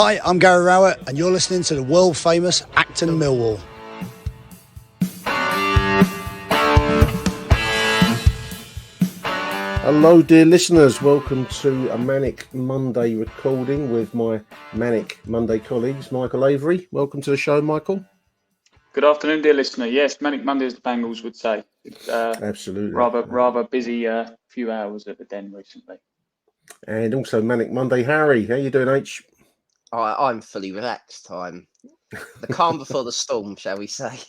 Hi, I'm Gary Rowett, and you're listening to the world-famous Achtung Millwall. Hello, dear listeners. Welcome to a Manic Monday recording with my Manic Monday colleagues, Michael Avery. Welcome to the show, Michael. Good afternoon, dear listener. Yes, Manic Monday, as the Bengals would say. It's Absolutely. rather busy few hours at the Den recently. And also Manic Monday, Harry. How you doing, H? I'm fully relaxed. I'm the calm before the storm, shall we say.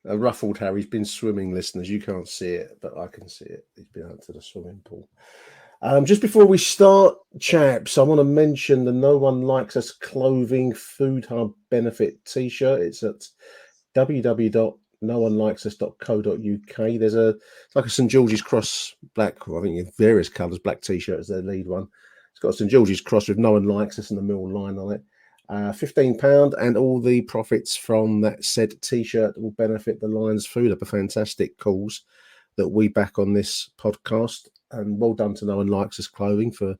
A ruffled Harry's been swimming, listeners. You can't see it, but I can see it. He's been out to the swimming pool. Just before we start, chaps, I want to mention the No One Likes Us Clothing Food Hub Benefit T-shirt. It's at www.noonelikesus.co.uk. It's like a St George's Cross black, I think in various colours, black T-shirt is their lead one. It's got a St George's Cross with No One Likes Us and the Mill line on it. £15, and all the profits from that said T-shirt will benefit the Lions Food Hub, a fantastic cause that we back on this podcast. And well done to No One Likes Us Clothing for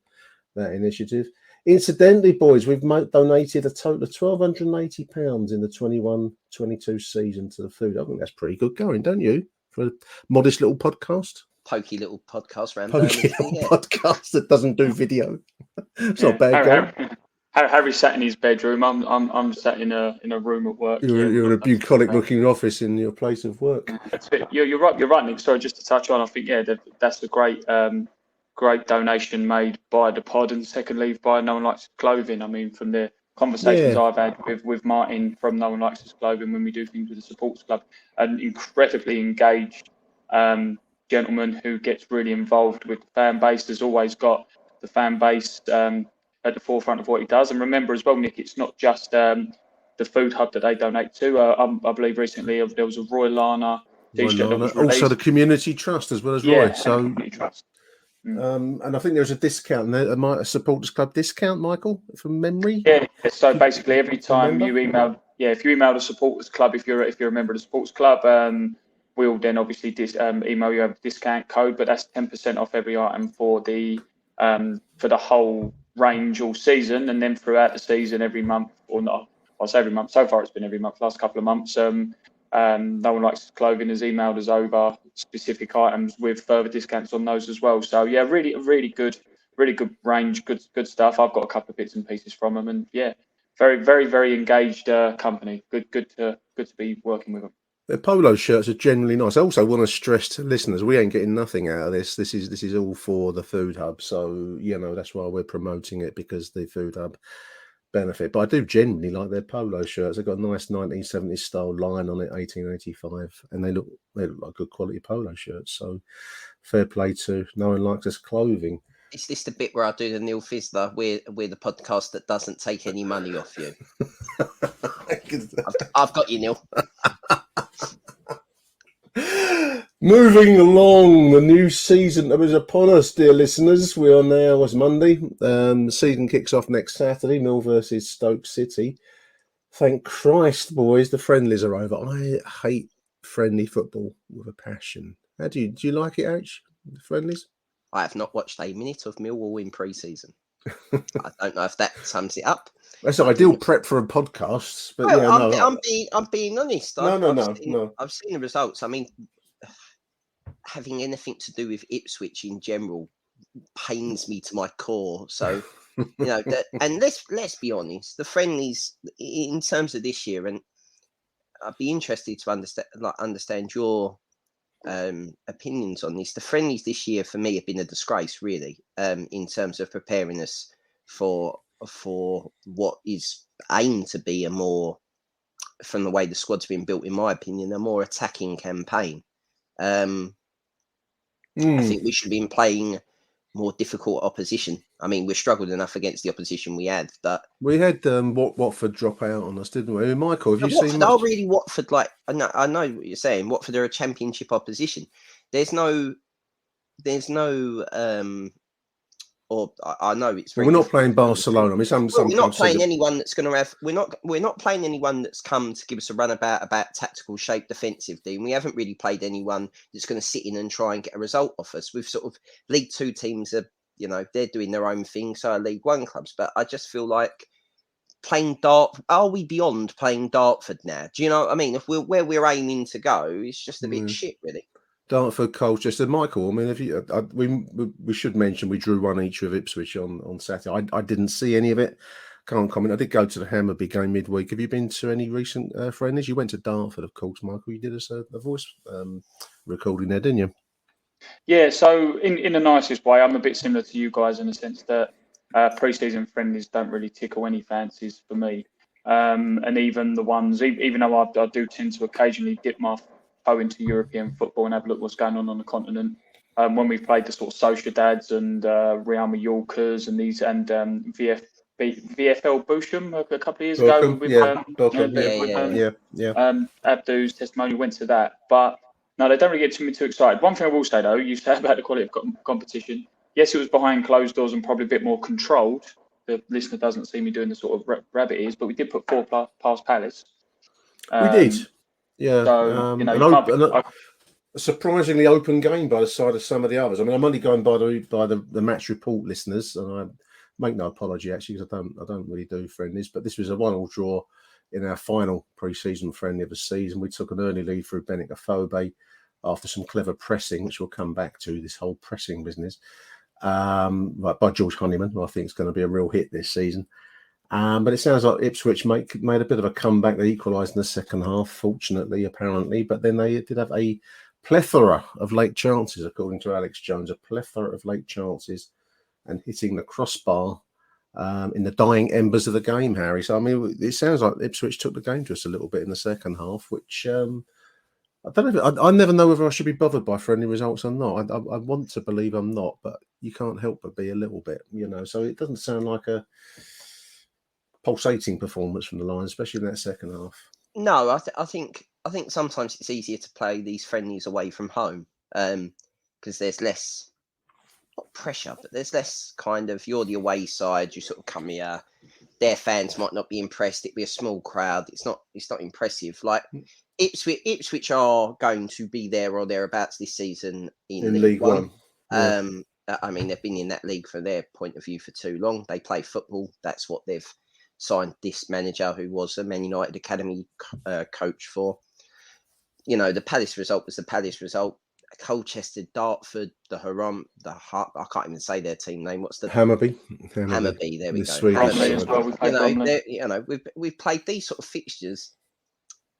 that initiative. Incidentally, boys, we've donated a total of £1,280 in the 21-22 season to the food. I think that's pretty good going, don't you? For a modest little podcast. Pokey little podcast around Podcast that doesn't do video. It's not bad going. Harry sat in his bedroom. I'm sat in a room at work. You're in a bucolic looking office in your place of work. You're right, Nick. Sorry, just to touch on, I think that's a great donation made by the pod, and secondly by No One Likes Us Clothing. I mean, from the conversations I've had with Martin from No One Likes Us Clothing when we do things with the supports club, an incredibly engaged gentleman who gets really involved with the fan base. Has always got the fan base at the forefront of what he does. And remember as well, Nick, it's not just the food hub that they donate to. I believe recently there was a Roy Lana t-shirt that was released. Also the Community Trust as well as Roy. So Community Trust. And I think there's a discount there, a supporters club discount, Michael, from memory. Yeah. So basically, every time you email, if you email the supporters club, if you're a member of the supporters club, we'll then obviously email you a discount code, but that's 10% off every item for the whole range all season, and then throughout the season, every month or not. I'll say every month. So far, it's been every month. Last couple of months, No One Likes Us Clothing has emailed us over specific items with further discounts on those as well. So yeah, really good range, good stuff. I've got a couple of bits and pieces from them, and yeah, very engaged company. Good to be working with them. The polo shirts are generally nice. I also want to stress to listeners, we ain't getting nothing out of this. This is all for the Food Hub. So, that's why we're promoting it, because the Food Hub benefit. But I do genuinely like their polo shirts. They've got a nice 1970s style line on it, 1885, and they look like good quality polo shirts. So fair play to No One Likes Us Clothing. Is this the bit where I do the Neil Fizzler? We're the podcast that doesn't take any money off you. I've got you, Neil. Moving along, the new season that was upon us, dear listeners. We are now, it's Monday. The season kicks off next Saturday, Mill versus Stoke City. Thank Christ, boys, the friendlies are over. I hate friendly football with a passion. Do you like it, H? The friendlies? I have not watched a minute of Millwall in pre-season. I don't know if that sums it up. That's ideal prep for a podcast. But I'm being honest. No. I've seen the results. I mean, having anything to do with Ipswich in general pains me to my core. So, and let's be honest, the friendlies in terms of this year, and I'd be interested to understand your opinions on this. The friendlies this year for me have been a disgrace, really, in terms of preparing us for what is aimed to be a more, from the way the squad's been built, in my opinion, a more attacking campaign. I think we should be playing more difficult opposition. I mean, we struggled enough against the opposition we had. That we had Watford drop out on us, didn't we? Michael, have you seen? Really Watford? Like, I know what you're saying. Watford are a championship opposition. There's no. Or I know it's. We're not playing Barcelona. I mean, we're not playing anyone that's going to have. We're not playing anyone that's come to give us a runabout about tactical shape defensively. And we haven't really played anyone that's going to sit in and try and get a result off us. We've sort of League Two teams are, they're doing their own thing. So are League One clubs, but I just feel like playing Dart. Are we beyond playing Dartford now? Do you know what I mean? If we're where we're aiming to go, it's just a bit shit, really. Dartford, Colchester, Michael. I mean, if you, we should mention we drew one each with Ipswich on Saturday. I didn't see any of it. Can't comment. I did go to the Hammerby game midweek. Have you been to any recent friendlies? You went to Dartford, of course, Michael. You did us a voice recording there, didn't you? Yeah. So in the nicest way, I'm a bit similar to you guys in the sense that pre-season friendlies don't really tickle any fancies for me. And even the ones, even though I do tend to occasionally dip my toe into European football and have a look what's going on the continent. When we've played the sort of Sociedads and Real Mallorcas and these and VFL Bochum a couple of years ago with Abdu's testimonial, went to that. But no, they don't really get too excited. One thing I will say though, you said about the quality of competition. Yes, it was behind closed doors and probably a bit more controlled. The listener doesn't see me doing the sort of rabbit ears, but we did put 4 past Palace. We did. Yeah. So, a surprisingly open game by the side of some of the others. I mean, I'm only going by the match report listeners, and I make no apology actually because I don't really do friendlies. But this was a 1-1 draw in our final pre-season friendly of the season. We took an early lead through Benik Afobe after some clever pressing, which we'll come back to, this whole pressing business, by George Honeyman, who I think is going to be a real hit this season. But it sounds like Ipswich made a bit of a comeback. They equalised in the second half, fortunately, apparently. But then they did have a plethora of late chances, according to Alex Jones, a plethora of late chances and hitting the crossbar in the dying embers of the game, Harry. So, I mean, it sounds like Ipswich took the game to us a little bit in the second half, which I don't know. I never know whether I should be bothered by friendly results or not. I want to believe I'm not, but you can't help but be a little bit, So it doesn't sound like a pulsating performance from the Lions, especially in that second half. No, I think sometimes it's easier to play these friendlies away from home because there's less, not pressure, but there's less kind of, you're the away side, you sort of come here. Their fans might not be impressed. It'd be a small crowd. It's not impressive. Like Ipswich are going to be there or thereabouts this season in League One. Yeah. I mean, they've been in that league from their point of view for too long. They play football. That's what they've signed this manager, who was a Man United academy coach for. The Palace result was the Palace result. Colchester, Dartford, I can't even say their team name. What's the Hammerby? Hammerby. There we go. We've played these sort of fixtures.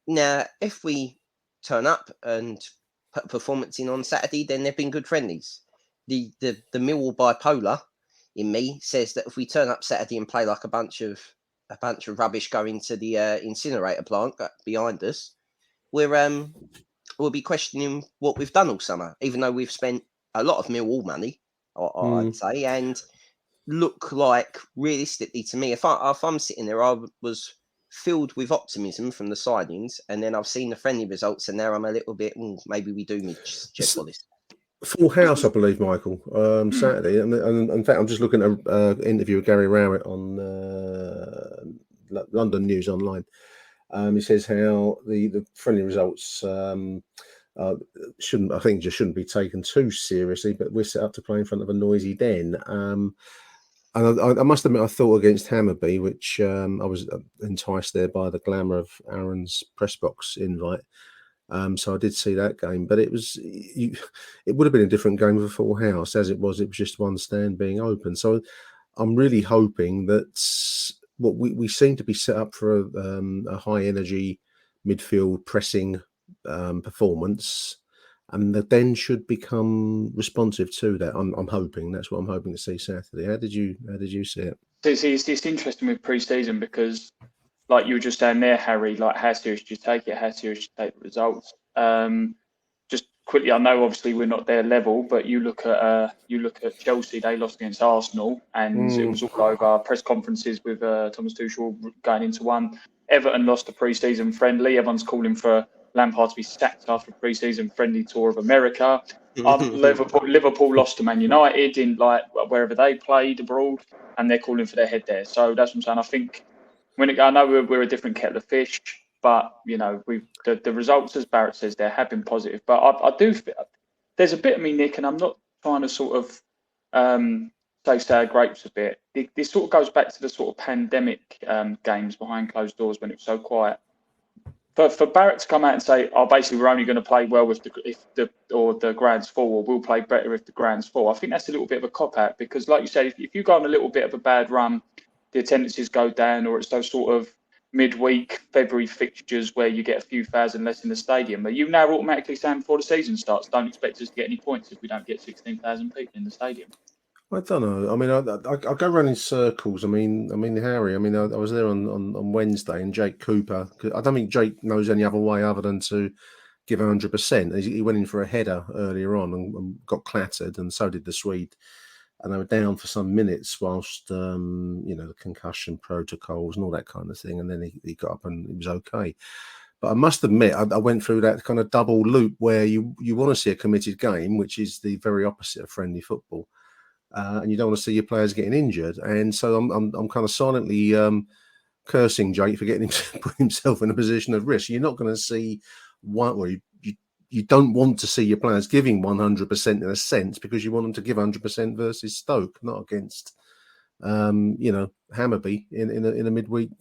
Now, if we turn up and put a performance in on Saturday, then they've been good friendlies. The Millwall bipolar in me says that if we turn up Saturday and play like a bunch of rubbish going to the incinerator plant behind us, we'll be questioning what we've done all summer, even though we've spent a lot of Millwall money, I'd say, and look like, realistically to me, if I'm sitting there, I was filled with optimism from the signings, and then I've seen the friendly results, and now I'm a little bit, maybe we do need Jeff Wallace. Full house, I believe, Michael, Saturday. And in fact, I'm just looking at an interview with Gary Rowett on London News Online. He says how the friendly results shouldn't be taken too seriously, but we're set up to play in front of a noisy den. And I must admit, I thought against Hammerby, which I was enticed there by the glamour of Aaron's press box invite. So I did see that game, but it would have been a different game with a full house. As it was just one stand being open. So I'm really hoping that what we seem to be set up for a high energy midfield pressing performance, and the den should become responsive to that. I'm hoping that's what I'm hoping to see Saturday. How did you see it? It's interesting with pre-season because, like you were just saying there, Harry, like how serious do you take it? How serious do you take the results? Just quickly, I know obviously we're not their level, but you look at Chelsea. They lost against Arsenal, and it was all over press conferences with Thomas Tuchel going into one. Everton lost a pre-season friendly. Everyone's calling for Lampard to be sacked after a pre-season friendly tour of America. Liverpool lost to Man United in wherever they played abroad, and they're calling for their head there. So that's what I'm saying. I think I know we're a different kettle of fish, but the results, as Barrett says, there have been positive. But I do feel there's a bit of me, Nick, and I'm not trying to sort of say sour grapes a bit. This sort of goes back to the sort of pandemic games behind closed doors when it was so quiet. For Barrett to come out and say, "Oh, basically, we're only going to play well if the ground's full, or we'll play better if the ground's full," I think that's a little bit of a cop out, because, like you said, if you go on a little bit of a bad run, the attendances go down, or it's those sort of midweek February fixtures where you get a few thousand less in the stadium. Are you now automatically saying before the season starts, don't expect us to get any points if we don't get 16,000 people in the stadium? I don't know. I mean, I go around in circles. I mean, Harry. I mean, I was there on Wednesday, and Jake Cooper. I don't think Jake knows any other way other than to give 100%. He went in for a header earlier on and got clattered, and so did the Swede. And they were down for some minutes whilst the concussion protocols and all that kind of thing. And then he got up and it was okay. But I must admit, I went through that kind of double loop where you want to see a committed game, which is the very opposite of friendly football. And you don't want to see your players getting injured, and so I'm kind of silently cursing Jake for getting put himself in a position of risk. You're not going to see one. Well, you don't want to see your players giving 100% in a sense, because you want them to give 100% versus Stoke, not against Hammarby in a midweek.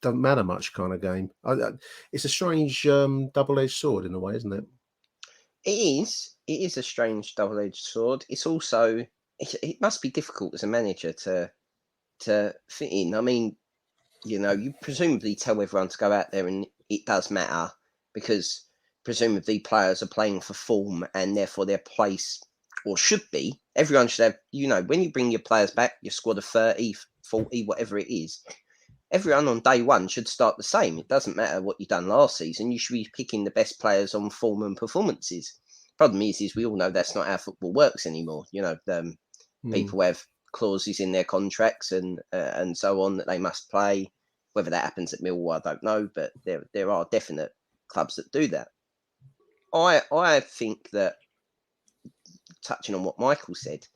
Doesn't matter much kind of game. It's a strange double-edged sword in a way, isn't it? It is. It is a strange double-edged sword. It's also. It must be difficult as a manager to fit in. I mean, you presumably tell everyone to go out there, and it does matter because presumably players are playing for form, and therefore their place, or should be, everyone should have, when you bring your players back, your squad of 30, 40, whatever it is, everyone on day one should start the same. It doesn't matter what you've done last season. You should be picking the best players on form and performances. Problem is we all know that's not how football works anymore. People have clauses in their contracts and so on that they must play. Whether that happens at Millwall, I don't know, but there are definite clubs that do that. I think that, touching on what Michael said,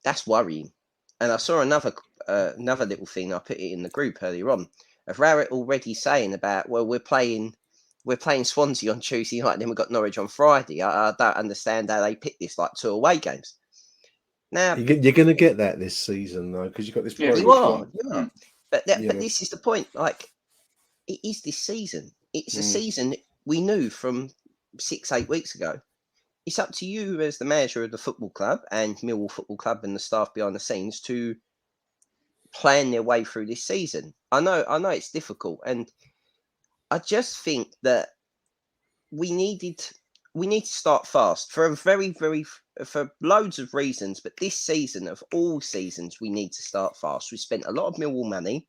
that's worrying. And I saw another little thing. I put it in the group earlier on of Rowett already saying about, well, we're playing Swansea on Tuesday night, and then we've got Norwich on Friday. I don't understand how they pick this like 2 away games. Now you're going to get that this season, though, because you've got this. You are. But this is the point. Like, it is this season. It's a season we knew from 6-8 weeks ago. It's up to you as the manager of the football club and Millwall Football Club and the staff behind the scenes to plan their way through this season. I know it's difficult, and I just think that we need to start fast for a for loads of reasons. But this season, of all seasons, we need to start fast. We spent a lot of Millwall money.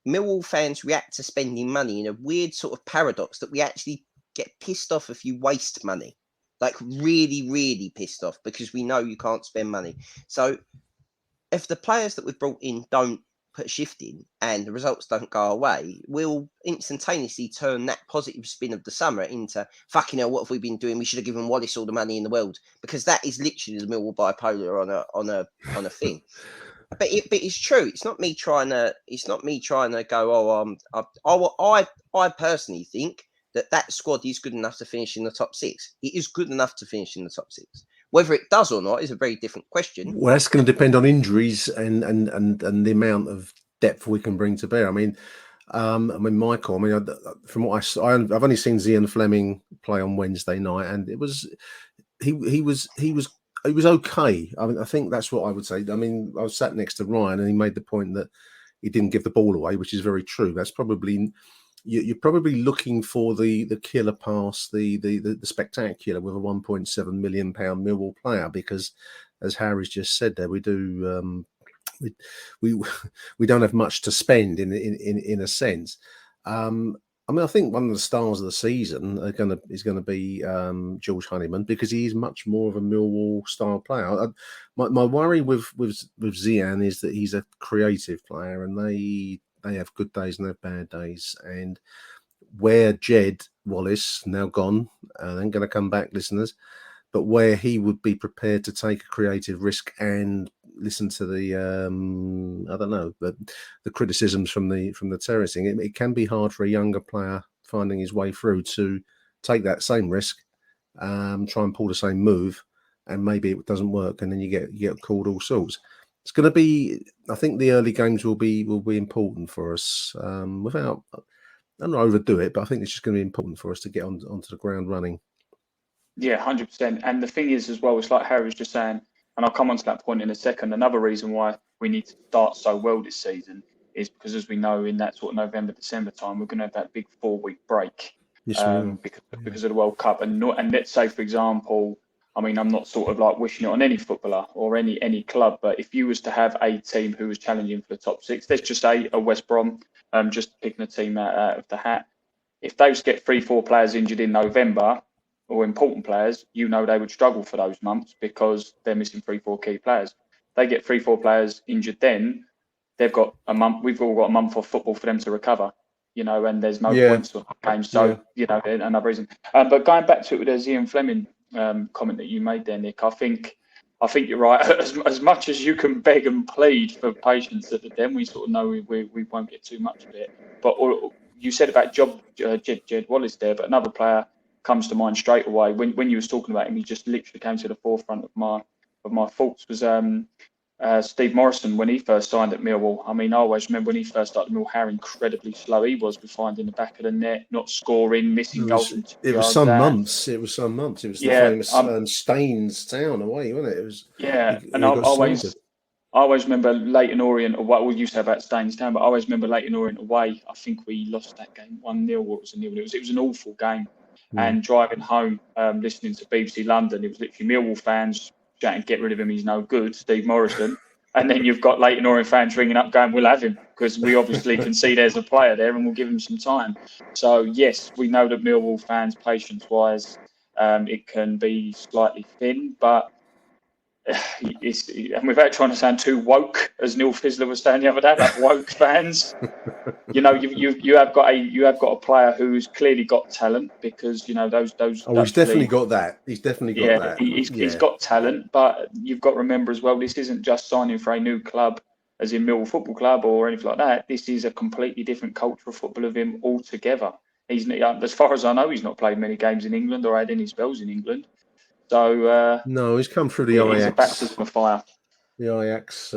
Millwall fans react to spending money in a weird sort of paradox that we actually get pissed off if you waste money. Like really, really pissed off, because we know you can't spend money. So if the players that we've brought in don't put a shift in and the results don't go away, we'll instantaneously turn that positive spin of the summer into, fucking hell, what have we been doing? We should have given Wallace all the money in the world, because that is literally the Millwall bipolar on a thing. But it's true. It's not me trying to go. I personally think that squad is good enough to finish in the top 6. It is good enough to finish in the top 6. Whether it does or not is a very different question. Well, that's going to depend on injuries and the amount of depth we can bring to bear. I mean, Michael. From what I saw, I've only seen Zian Fleming play on Wednesday night, and he was okay. I mean, I think that's what I would say. I mean, I was sat next to Ryan, and he made the point that he didn't give the ball away, which is very true. That's probably. You're probably looking for the killer pass, the spectacular with a £1.7 million Millwall player, because, as Harry's just said there, we do we don't have much to spend in a sense. I mean, I think one of the stars of the season is going to be George Honeyman, because he is much more of a Millwall style player. My worry with Zian is that he's a creative player, and they have good days and they have bad days. And where Jed Wallace, now gone, then going to come back, listeners, but where he would be prepared to take a creative risk and listen to the the criticisms from the terracing, it can be hard for a younger player finding his way through to take that same risk, try and pull the same move, and maybe it doesn't work, and then you get called all sorts. It's going to be. I think the early games will be important for us. Without, I'm not overdo it, but I think it's just going to be important for us to get onto the ground running. Yeah, 100%. And the thing is as well, it's like Harry was just saying, and I'll come on to that point in a second. Another reason why we need to start so well this season is because, as we know, in that sort of November, December time, we're going to have that big 4-week break because of the World Cup. And let's say, for example, I mean, I'm not sort of like wishing it on any footballer or any club, but if you was to have a team who was challenging for the top 6, let's just say a West Brom, just picking a team out of the hat. If they was to get 3-4 players injured in November, or important players, they would struggle for those months because they're missing 3-4 key players. They get 3-4 players injured, then they've got a month. We've all got a month of football for them to recover, and there's no points on games. So, another reason. But going back to it with the Ian Fleming comment that you made there, Nick, I think you're right. As much as you can beg and plead for patience, then we sort of know we won't get too much of it. But you said about Jed Wallace there, but another player comes to mind straight away when you was talking about him. He just literally came to the forefront of my thoughts. Was Steve Morrison when he first signed at Millwall. I mean, I always remember when he first started at Millwall how incredibly slow he was with finding the back of the net, not scoring, missing goals. It was some months. It was the famous Staines Town away, wasn't it? It was I always remember Leyton Orient, or what we used to say about Staines Town, but I always remember Leyton Orient away. I think we lost that game 1-0. What was a nil? It was an awful game. And driving home, listening to BBC London, it was literally Millwall fans shouting, "Get rid of him, he's no good," Steve Morrison. And then you've got Leyton Orient fans ringing up going, "We'll have him," because we obviously can see there's a player there and we'll give him some time. So, yes, we know that Millwall fans, patience-wise, it can be slightly thin, but and without trying to sound too woke, as Neil Fizzler was saying the other day about woke fans, you have got a player who's clearly got talent, because those. Oh, he's definitely got that. He's definitely got that. He's got talent, but you've got to remember as well, this isn't just signing for a new club, as in Millwall Football Club or anything like that. This is a completely different culture of football of him altogether. He's, as far as I know, he's not played many games in England or had any spells in England. So no, he's come through the Ajax. He's a baptism of fire. The Ajax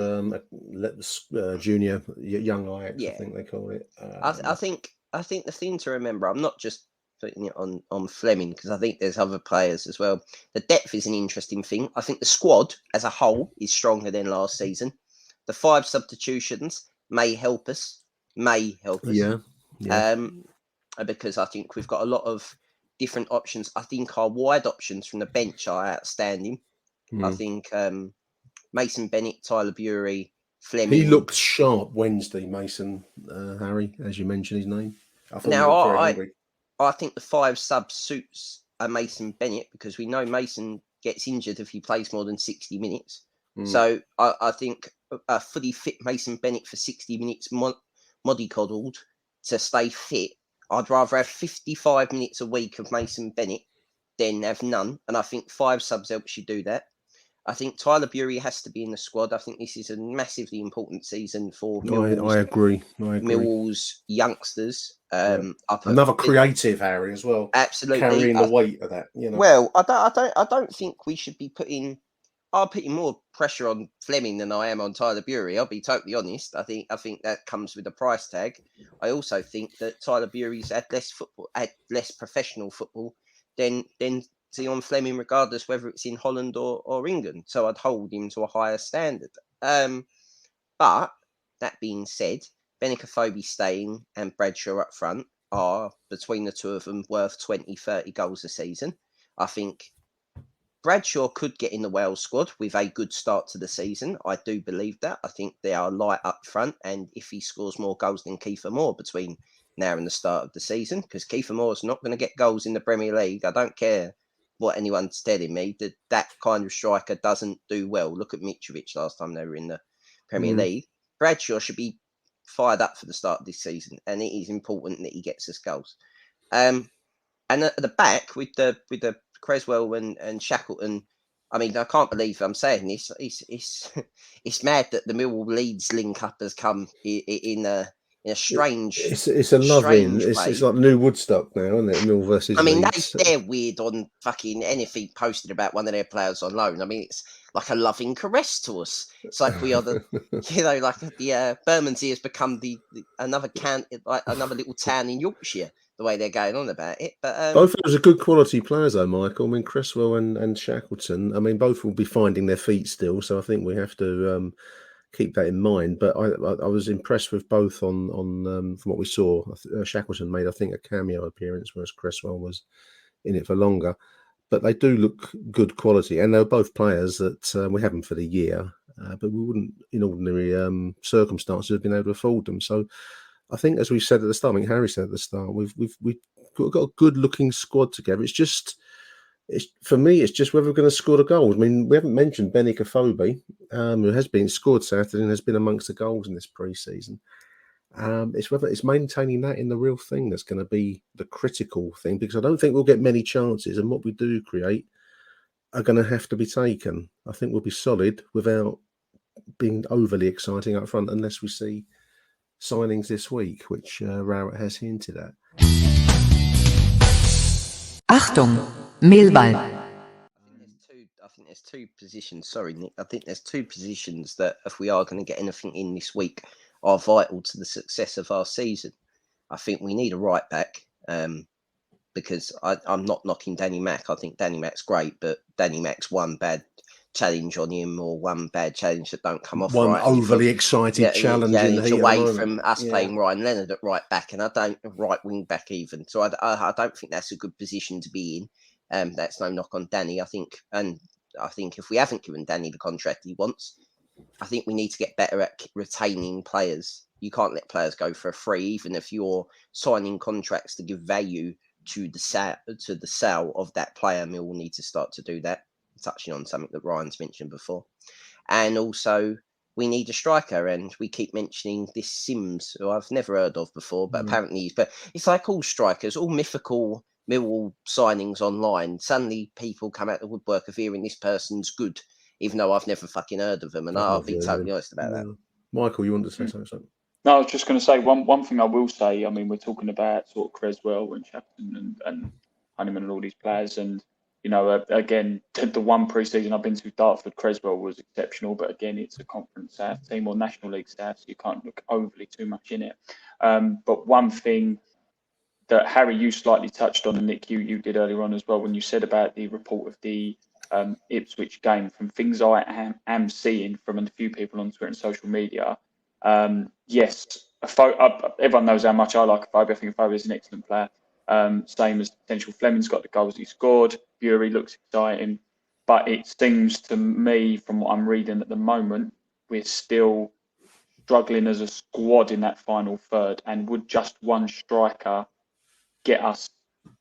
junior, young Ajax, I think they call it. I think the thing to remember, I'm not just putting it on Fleming, because I think there's other players as well. The depth is an interesting thing. I think the squad as a whole is stronger than last season. The 5 substitutions may help us. Yeah. Because I think we've got a lot of different options. I think our wide options from the bench are outstanding. I think Mason Bennett, Tyler Bury, Fleming. He looked sharp Wednesday, Mason, Harry, as you mentioned his name. I think the 5 sub suits Mason Bennett, because we know Mason gets injured if he plays more than 60 minutes. So I think a fully fit Mason Bennett for 60 minutes, mollycoddled to stay fit. I'd rather have 55 minutes a week of Mason Bennett than have none. And I think 5 subs helps you do that. I think Tyler Bury has to be in the squad. I think this is a massively important season for Millwall's, I agree. Millwall's youngsters. Another creative, Harry, as well. Absolutely. Carrying the weight of that. Well, I don't think we should be putting... I'm putting more pressure on Fleming than I am on Tyler Bury. I'll be totally honest. I think that comes with a price tag. I also think that Tyler Bury's had less professional football than Zion Fleming, regardless whether it's in Holland or England. So I'd hold him to a higher standard. But that being said, Benicophobe staying and Bradshaw up front are, between the two of them, worth 20, 30 goals a season. I think Bradshaw could get in the Wales squad with a good start to the season. I do believe that. I think they are light up front, and if he scores more goals than Kiefer Moore between now and the start of the season, because Kiefer Moore's not going to get goals in the Premier League. I don't care what anyone's telling me, that kind of striker doesn't do well. Look at Mitrovic last time they were in the Premier League. Bradshaw should be fired up for the start of this season, and it is important that he gets us goals. And at the back with the Creswell and Shackleton, I mean, I can't believe I'm saying this. It's mad that the Millwall Leeds link up has come in in a strange. It's a love-in. strange It's way. like the new Woodstock now, isn't it? Mill versus I mean, Leeds. they're weird on fucking anything posted about one of their players on loan. I mean, it's like a loving caress to us. It's like we are the, like the Bermondsey has become another like another little town in Yorkshire. The way they're going on about it, but both of those are good quality players, though, Michael. I mean, Cresswell and Shackleton. I mean, both will be finding their feet still, so I think we have to keep that in mind. But I was impressed with both on from what we saw. Shackleton made, I think, a cameo appearance, whereas Cresswell was in it for longer. But they do look good quality, and they're both players that we have them for the year, but we wouldn't, in ordinary circumstances, have been able to afford them. So I think, as we said at the start, I mean, Harry said at the start, we've got a good looking squad together. For me, it's just whether we're going to score the goals. I mean, we haven't mentioned Benik Afobe, who has been scored Saturday and has been amongst the goals in this pre-season. It's whether it's maintaining that in the real thing that's going to be the critical thing, because I don't think we'll get many chances, and what we do create are going to have to be taken. I think we'll be solid without being overly exciting up front, unless we see signings this week, which Rowett has hinted at. Achtung, Millwall. I think there's two positions. Sorry, Nick. I think there's two positions that, if we are going to get anything in this week, are vital to the success of our season. I think we need a right back, because I'm not knocking Danny Mack. I think Danny Mack's great, but Danny Mack's one bad challenge on him, or one bad challenge that don't come off one right. overly excited challenge in the it's heat away of the from us playing Ryan Leonard at right back, and I don't right wing back even. So I don't think that's a good position to be in. That's no knock on Danny. I think if we haven't given Danny the contract he wants, I think we need to get better at retaining players. You can't let players go for free, even if you're signing contracts to give value to the sale of that player. Mill will need to start to do that, touching on something that Ryan's mentioned before. And also, we need a striker, and we keep mentioning this Sims, who I've never heard of before, but apparently but it's like all strikers, all mythical Millwall signings online. Suddenly people come out the woodwork of hearing this person's good, even though I've never fucking heard of them, and I'll be totally honest about that. Michael, you want to say something? No, I was just going to say one thing I will say. I mean, we're talking about sort of Creswell and Shackleton and Honeyman and all these players, and again, the one pre-season I've been to, Dartford, Creswell was exceptional, but again, it's a Conference South team or National League South, so you can't look overly too much in it. But one thing that Harry, you slightly touched on, and Nick, you did earlier on as well, when you said about the report of the Ipswich game, from things I am seeing from a few people on Twitter and social media. Yes, everyone knows how much I like Afobe. I think Afobe is an excellent player. Same as the potential. Fleming's got the goals he scored. Bury looks exciting. But it seems to me, from what I'm reading at the moment, we're still struggling as a squad in that final third. And would just one striker get us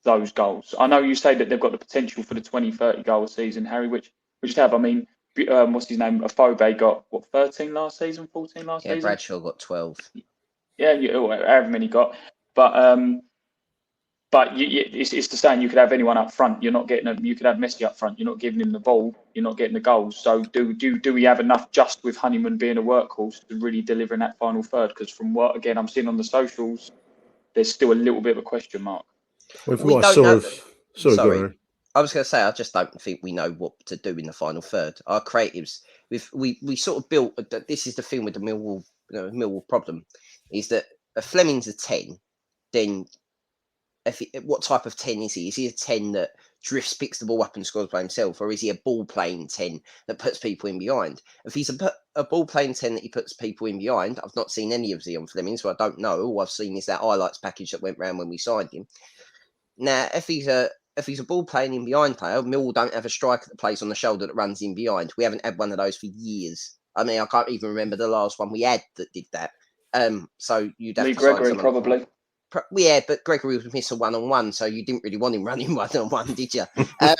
those goals? I know you say that they've got the potential for the 20-30 goal season, Harry, which they have. I mean, what's his name? Afobe got, 13 last season, 14 last season? Yeah, Bradshaw got 12. Yeah, however many got. But it's the same. You could have anyone up front. You're not getting you could have Messi up front. You're not giving him the ball. You're not getting the goals. So do we have enough, just with Honeyman being a workhorse, to really deliver in that final third? Because from what, again, I'm seeing on the socials, there's still a little bit of a question mark. We don't know. Sorry. I was going to say, I just don't think we know what to do in the final third. Our creatives, we sort of built. This is the thing with the Millwall problem, is that if Fleming's a 10, then what type of 10 is he? Is he a 10 that drifts, picks the ball up and scores by himself, or is he a ball playing 10 that puts people in behind? If he's a ball playing 10 that he puts people in behind, I've not seen any of Zion Fleming, so I don't know. All I've seen is that highlights package that went round when we signed him. Now, if he's a ball playing in behind player, Millwall don't have a striker that plays on the shoulder that runs in behind. We haven't had one of those for years. I mean, I can't even remember the last one we had that did that. So you'd have Lee to Gregory, sign someone. probably. Yeah, but Gregory was missing one-on-one, so you didn't really want him running one-on-one, did you? I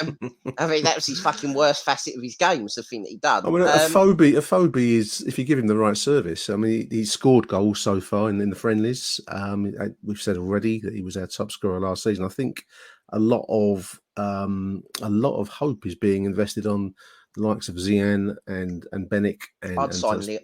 mean, that was his fucking worst facet of his game, was the thing that he done. I mean, Afobe is, if you give him the right service, I mean, he's scored goals so far in the friendlies. We've said already that he was our top scorer last season. I think a lot of hope is being invested on the likes of Zian and Benik. I'd sign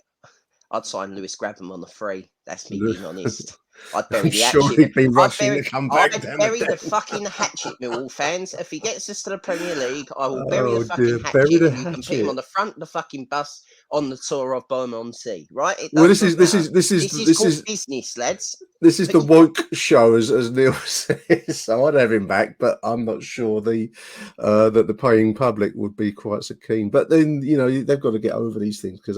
I'd sign Lewis Grabham on the free. That's me being honest. I'd bury I'm the sure hatchet. he'd be rushing to come back I'd down bury the the fucking hatchet, Millwall fans. If he gets us to the Premier League, I will bury Oh the fucking dear, hatchet, bury the and you can put him hatchet. on the front of the fucking bus on the tour of Beaumont-Sea, right? It Well, doesn't matter. this This is called business, lads. the woke show, as Neil says. So I'd have him back, but I'm not sure that the paying public would be quite so keen. But then they've got to get over these things because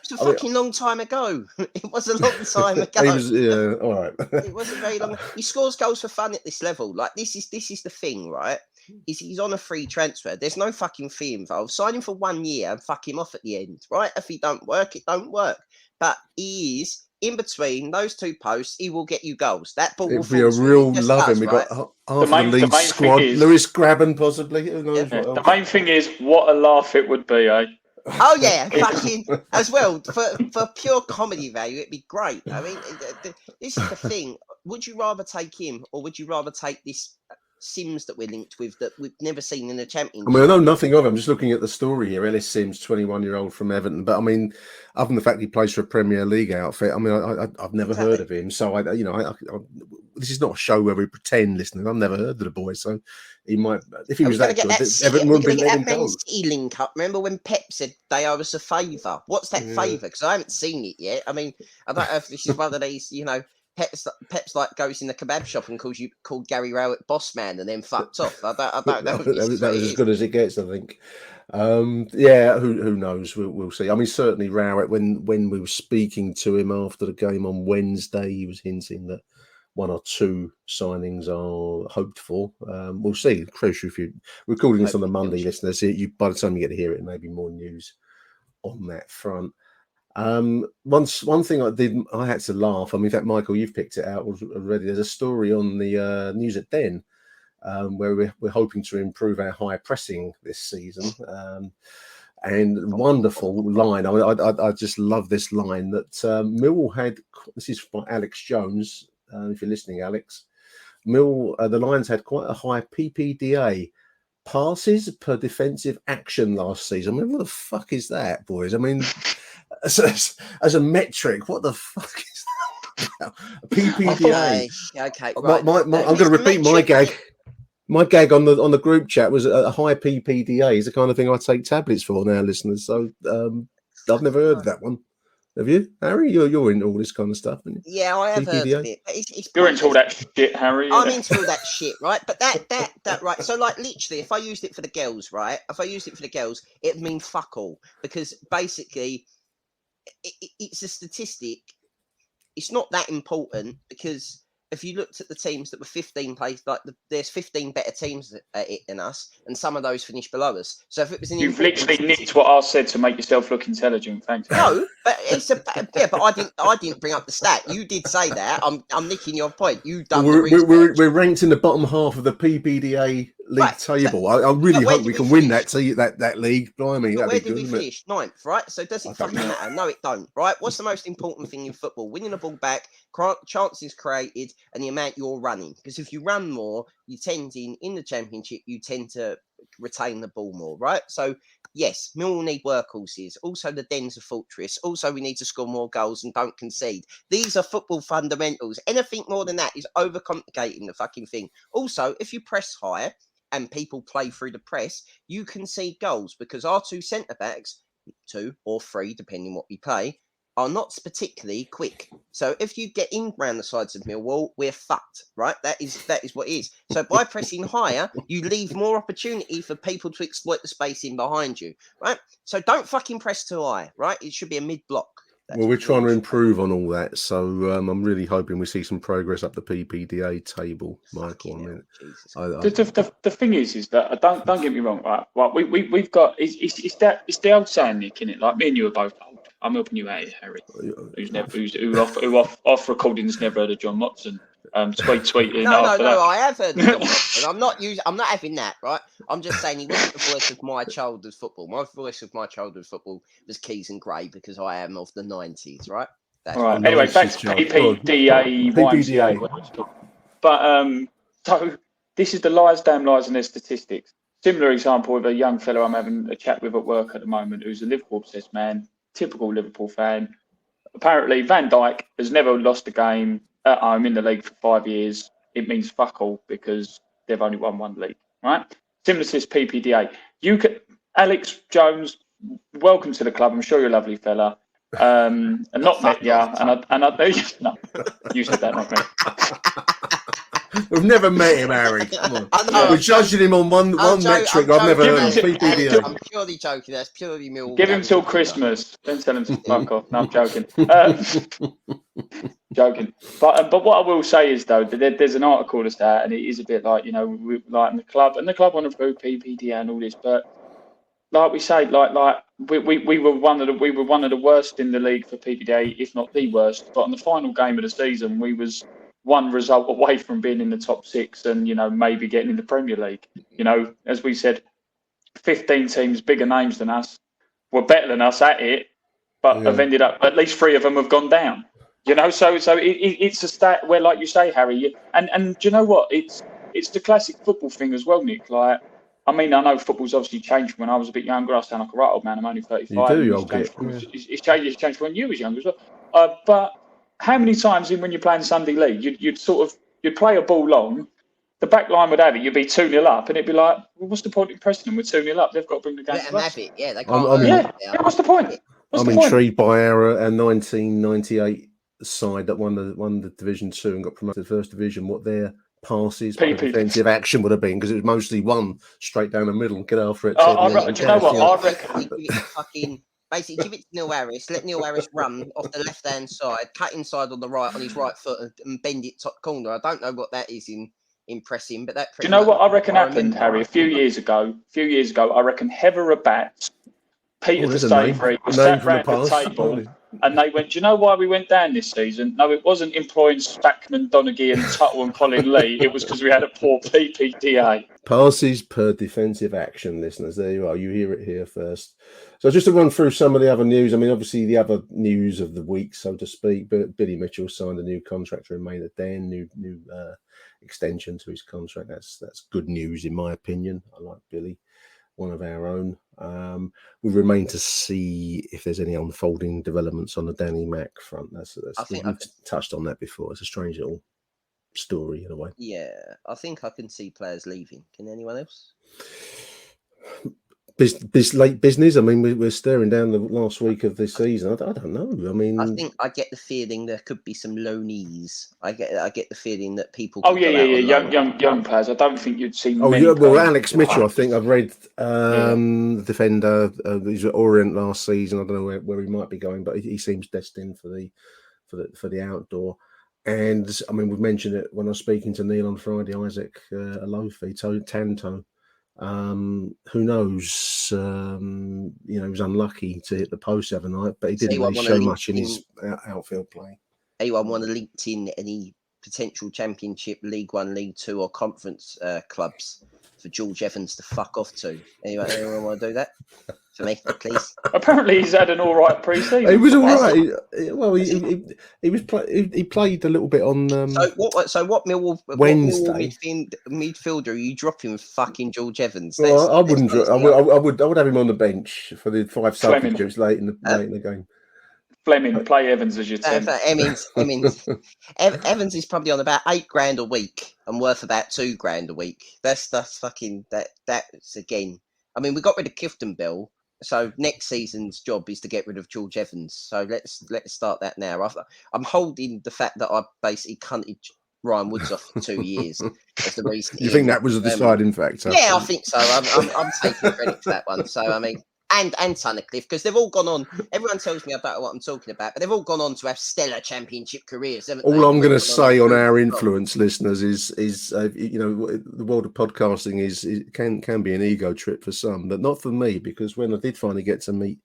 It's a fucking long time ago. It was a long time ago. he was all right. It wasn't very long. He scores goals for fun at this level. Like this is the thing, right? He's on a free transfer. There's no fucking fee involved. Sign him for 1 year and fuck him off at the end, right? If he don't work, it don't work. But he is in between those two posts. He will get you goals. That ball will It'd be a real loving. We got half of the league squad. Lewis Grabham, possibly. Who knows what else? The main thing is what a laugh it would be, eh? Oh yeah, fucking as well for pure comedy value, it'd be great. I mean, this is the thing. Would you rather take him, or would you rather take this Sims that we're linked with that we've never seen in the Championship? I mean, I know nothing of him. I'm just looking at the story here. Ellis Sims, 21-year-old from Everton. But I mean, other than the fact he plays for a Premier League outfit, I mean, I've never heard of him. So this is not a show where we pretend, listening. I've never heard of the boy, so he might. If he was that good, Everton would be letting him go. Link up. Remember when Pep said they owe us a favour? What's that favour? Because I haven't seen it yet. I mean, I don't know if this is one of these, Pep's like goes in the kebab shop and called Gary Rowett boss man and then fucked off. I don't know. that was as good as it gets, I think. Who knows? We'll see. I mean, certainly Rowett, when we were speaking to him after the game on Wednesday, he was hinting that 1 or 2 signings are hoped for. We'll see. Crucial if you're recording this on the Monday, listeners. By the time you get to hear it, maybe more news on that front. One thing I had to laugh. I mean, in fact, Michael, you've picked it out already. There's a story on the News at Den where we're hoping to improve our high pressing this season. And wonderful line. I just love this line that Millwall had. This is by Alex Jones. If you're listening, Alex, the Lions had quite a high PPDA. Passes per defensive action last season. I mean, what the fuck is that, boys? I mean, as a metric, what the fuck is that about? PPDA. Okay, right. I'm going to repeat my gag. My gag on the group chat was a high PPDA is the kind of thing I take tablets for now, listeners. So I've never heard of that one. Have you, Harry? You're into all this kind of stuff, aren't you? Yeah, I have heard of it. You're into all that shit, Harry. Yeah. I'm into all that shit, right? But that right. So, like, literally, if I used it for the girls, right? If I used it for the girls, it'd mean fuck all because basically, it's a statistic. It's not that important because if you looked at the teams that were 15 places, there's 15 better teams at it than us, and some of those finished below us. So if it was you've literally nicked what I said to make yourself look intelligent. Thanks. No, but but I didn't bring up the stat. You did say that. I'm nicking your point. You done. We're ranked in the bottom half of the PPDA league table. I really hope we can win that league. Blimey, where did we finish? 9th, right? So does it fucking matter? No, it don't. Right? What's the most important thing in football? Winning the ball back, chances created, and the amount you're running. Because if you run more, you tend in the Championship, you tend to retain the ball more, right? So yes, Millwall need workhorses. Also, the Den's a fortress. Also, we need to score more goals and don't concede. These are football fundamentals. Anything more than that is overcomplicating the fucking thing. Also, if you press high and people play through the press, you concede goals because our 2 centre-backs, 2 or 3, depending what we play, are not particularly quick. So if you get in round the sides of Millwall, we're fucked, right? That is what it is. So by pressing higher, you leave more opportunity for people to exploit the space in behind you, right? So don't fucking press too high, right? It should be a mid-block. Well, we're trying to improve on all that, so I'm really hoping we see some progress up the PPDA table, Michael. The thing is that don't get me wrong, right? Well, we've got it's the old saying, Nick, isn't it? Like me and you are both old. I'm helping you out here, Harry. Who off recordings never heard of John Motson. Tweeting. No, I have heard of John Motson. I'm not having that, right? I'm just saying he wasn't the voice of my childhood football. My voice of my childhood football was Keys and Gray because I am of the 90s, right? All right. Anyway, back to PPDA. But so this is the lies, damn lies, and their statistics. Similar example with a young fellow I'm having a chat with at work at the moment, who's a Liverpool obsessed man, typical Liverpool fan. apparently Van Dijk has never lost a game at home in the league for 5 years. It means fuck all because they've only won one league, right? Similar to this PPDA. Alex Jones, welcome to the club. I'm sure you're a lovely fella. And not met you. And I know no, you said that, not me. We've never met him, Harry. Come on. We're judging him on one metric. I've never heard of PPDA. I'm purely joking. That's purely Millwall. Give him till Christmas. Then tell him to fuck off. No, I'm joking. Joking. But what I will say is though, there's an article that's out, and it is a bit like like in the club want to prove PPDA and all this, but like we say, we were one of the worst in the league for PPDA, if not the worst. But on the final game of the season, we was one result away from being in the top 6 and, maybe getting in the Premier League. As we said, 15 teams, bigger names than us, were better than us at it, but have ended up, at least 3 of them have gone down. So it's a stat where, like you say, Harry, and do you know what? It's the classic football thing as well, Nick. Like, I mean, I know football's obviously changed from when I was a bit younger. I sound like a right old man. I'm only 35. It's changed from when you was younger as well. But how many times when you're playing Sunday League, you'd play a ball long, the back line would have it, you'd be 2-0 up, and it'd be like, well, what's the point in pressing them? We're 2-0 up. They've got to bring the game to us. Have it. Yeah, they can't. What's the point? I'm intrigued by our 1998 side that won the Division 2 and got promoted to the First Division. What their passes, defensive action would have been, because it was mostly one straight down the middle. Get after it. Do you know what? I reckon. Basically, give it to Neil Harris. Let Neil Harris run off the left-hand side, cut inside on the right on his right foot, and bend it top corner. I don't know what that is in pressing, but that. Do you know what I reckon happened, Harry? A few years ago, I reckon Heather Abats, Peter the Savoury, was sat round the table, and they went, do you know why we went down this season? No, it wasn't employing Spackman, Donaghy and Tuttle and Colin Lee. It was because we had a poor PPDA. Passes per defensive action, listeners. There you are. You hear it here first. So just to run through some of the other news. I mean, obviously the other news of the week, so to speak. But Billy Mitchell signed a new contract to remain at Den. New extension to his contract. That's good news in my opinion. I like Billy, one of our own. We remain to see if there's any unfolding developments on the Danny Mac front. We've touched on that before. It's a strange little story in a way. Yeah, I think I can see players leaving. Can anyone else? Late business. I mean, we're staring down the last week of this season. I don't know. I mean, I think I get the feeling there could be some loanees. I get the feeling that people. Young players. I don't think you'd see. Alex Mitchell. I think I've read the defender. He's at Orient last season. I don't know where he might be going, but he seems destined for the outdoor. And I mean, we've mentioned it when I was speaking to Neil on Friday. Isaac Alofi, Tanto. Who knows? He was unlucky to hit the post the other night, but he didn't really show much in his outfield play. Anyone want to link in any potential Championship, League One, League Two, or Conference clubs for George Evans to fuck off to? Anyone want to do that for me, please? Apparently, he's had an all right pre-season. He was all right. Well, he played a little bit on. So what Millwall Wednesday midfielder are you dropping? Fucking George Evans. Well, I wouldn't. I would have him on the bench for the 5 substitutes late in the game. Fleming, play Evans as your 10. Evans is probably on about $8,000 a week and worth about $2,000 a week. That's fucking that's again. I mean, we got rid of Clifton Bell, so next season's job is to get rid of George Evans. So let's start that now. I'm holding the fact that I basically cunted Ryan Woods off for 2 years as the reason. You think that was a deciding factor? Yeah, I think so. I'm taking credit for that one. So I mean. And Tunnicliffe, because they've all gone on. Everyone tells me about what I'm talking about, but they've all gone on to have stellar Championship careers. Haven't they? All I'm going to say on our influence, listeners, is the world of podcasting can be an ego trip for some, but not for me, because when I did finally get to meet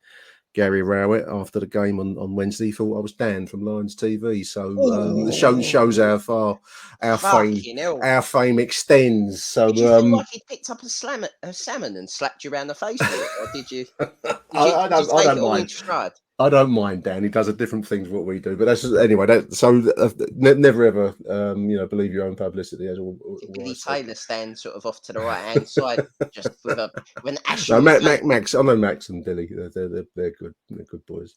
Gary Rowett after the game on Wednesday, he thought I was Dan from Lions TV. So the shows how far our fame extends. So did you feel like he picked up a salmon and slapped you around the face with it, or did you? I don't mind. I don't mind, Dan. He does different things what we do, but that's anyway. Never ever, believe your own publicity. As all Billy Taylor stands sort of off to the right hand side, just with an ash. No, Max. I know Max and Billy. They're good. They're good boys.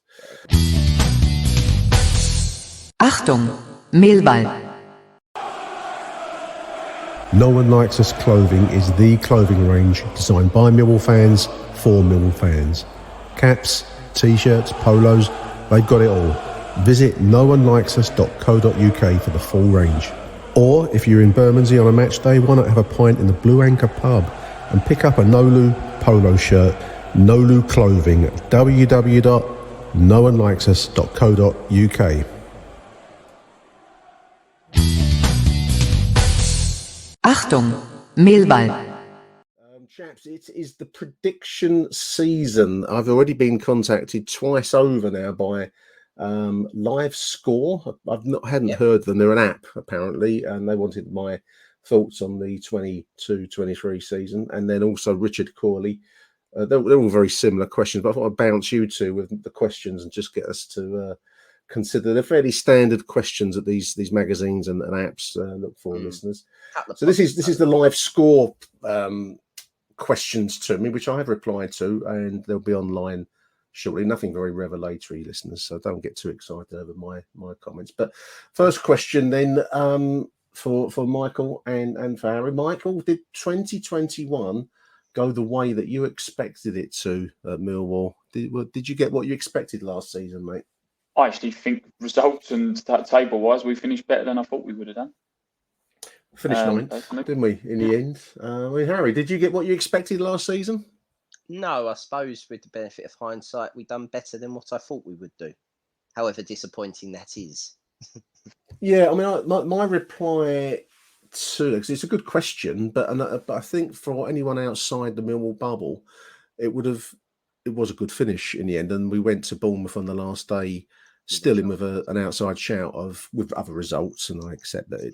Achtung, Millwall. No One Likes Us Clothing is the clothing range designed by Millwall fans for Millwall fans. Caps, t-shirts, polos, they've got it all. Visit noonelikesus.co.uk for the full range. Or if you're in Bermondsey on a match day, why not have a pint in the Blue Anchor pub and pick up a Nolu polo shirt, Nolu clothing at www.noonelikesus.co.uk. Achtung, Millwall. Chaps, it is the prediction season. I've already been contacted twice over now by Live Score. Hadn't heard them. They're an app apparently, and they wanted my thoughts on the 22-23 season, and then also Richard Corley. They're all very similar questions, but I thought I'd bounce you two with the questions and just get us to consider the fairly standard questions that these magazines and apps look for listeners. So this is the Live Score questions to me, which I have replied to, and they'll be online shortly. Nothing very revelatory, listeners, so don't get too excited over my comments. But first question then for Michael and for Harry. Michael, did 2021 go the way that you expected it to at Millwall? Did you get what you expected last season, mate? I actually think results and table-wise, we finished better than I thought we would have done. Finished ninth, didn't we, in the end? Harry, did you get what you expected last season? No, I suppose with the benefit of hindsight, we've done better than what I thought we would do. However disappointing that is. Yeah, I mean, my reply to because it's a good question, but I think for anyone outside the Millwall bubble, it was a good finish in the end, and we went to Bournemouth on the last day, still in with an outside shout with other results, and I accept that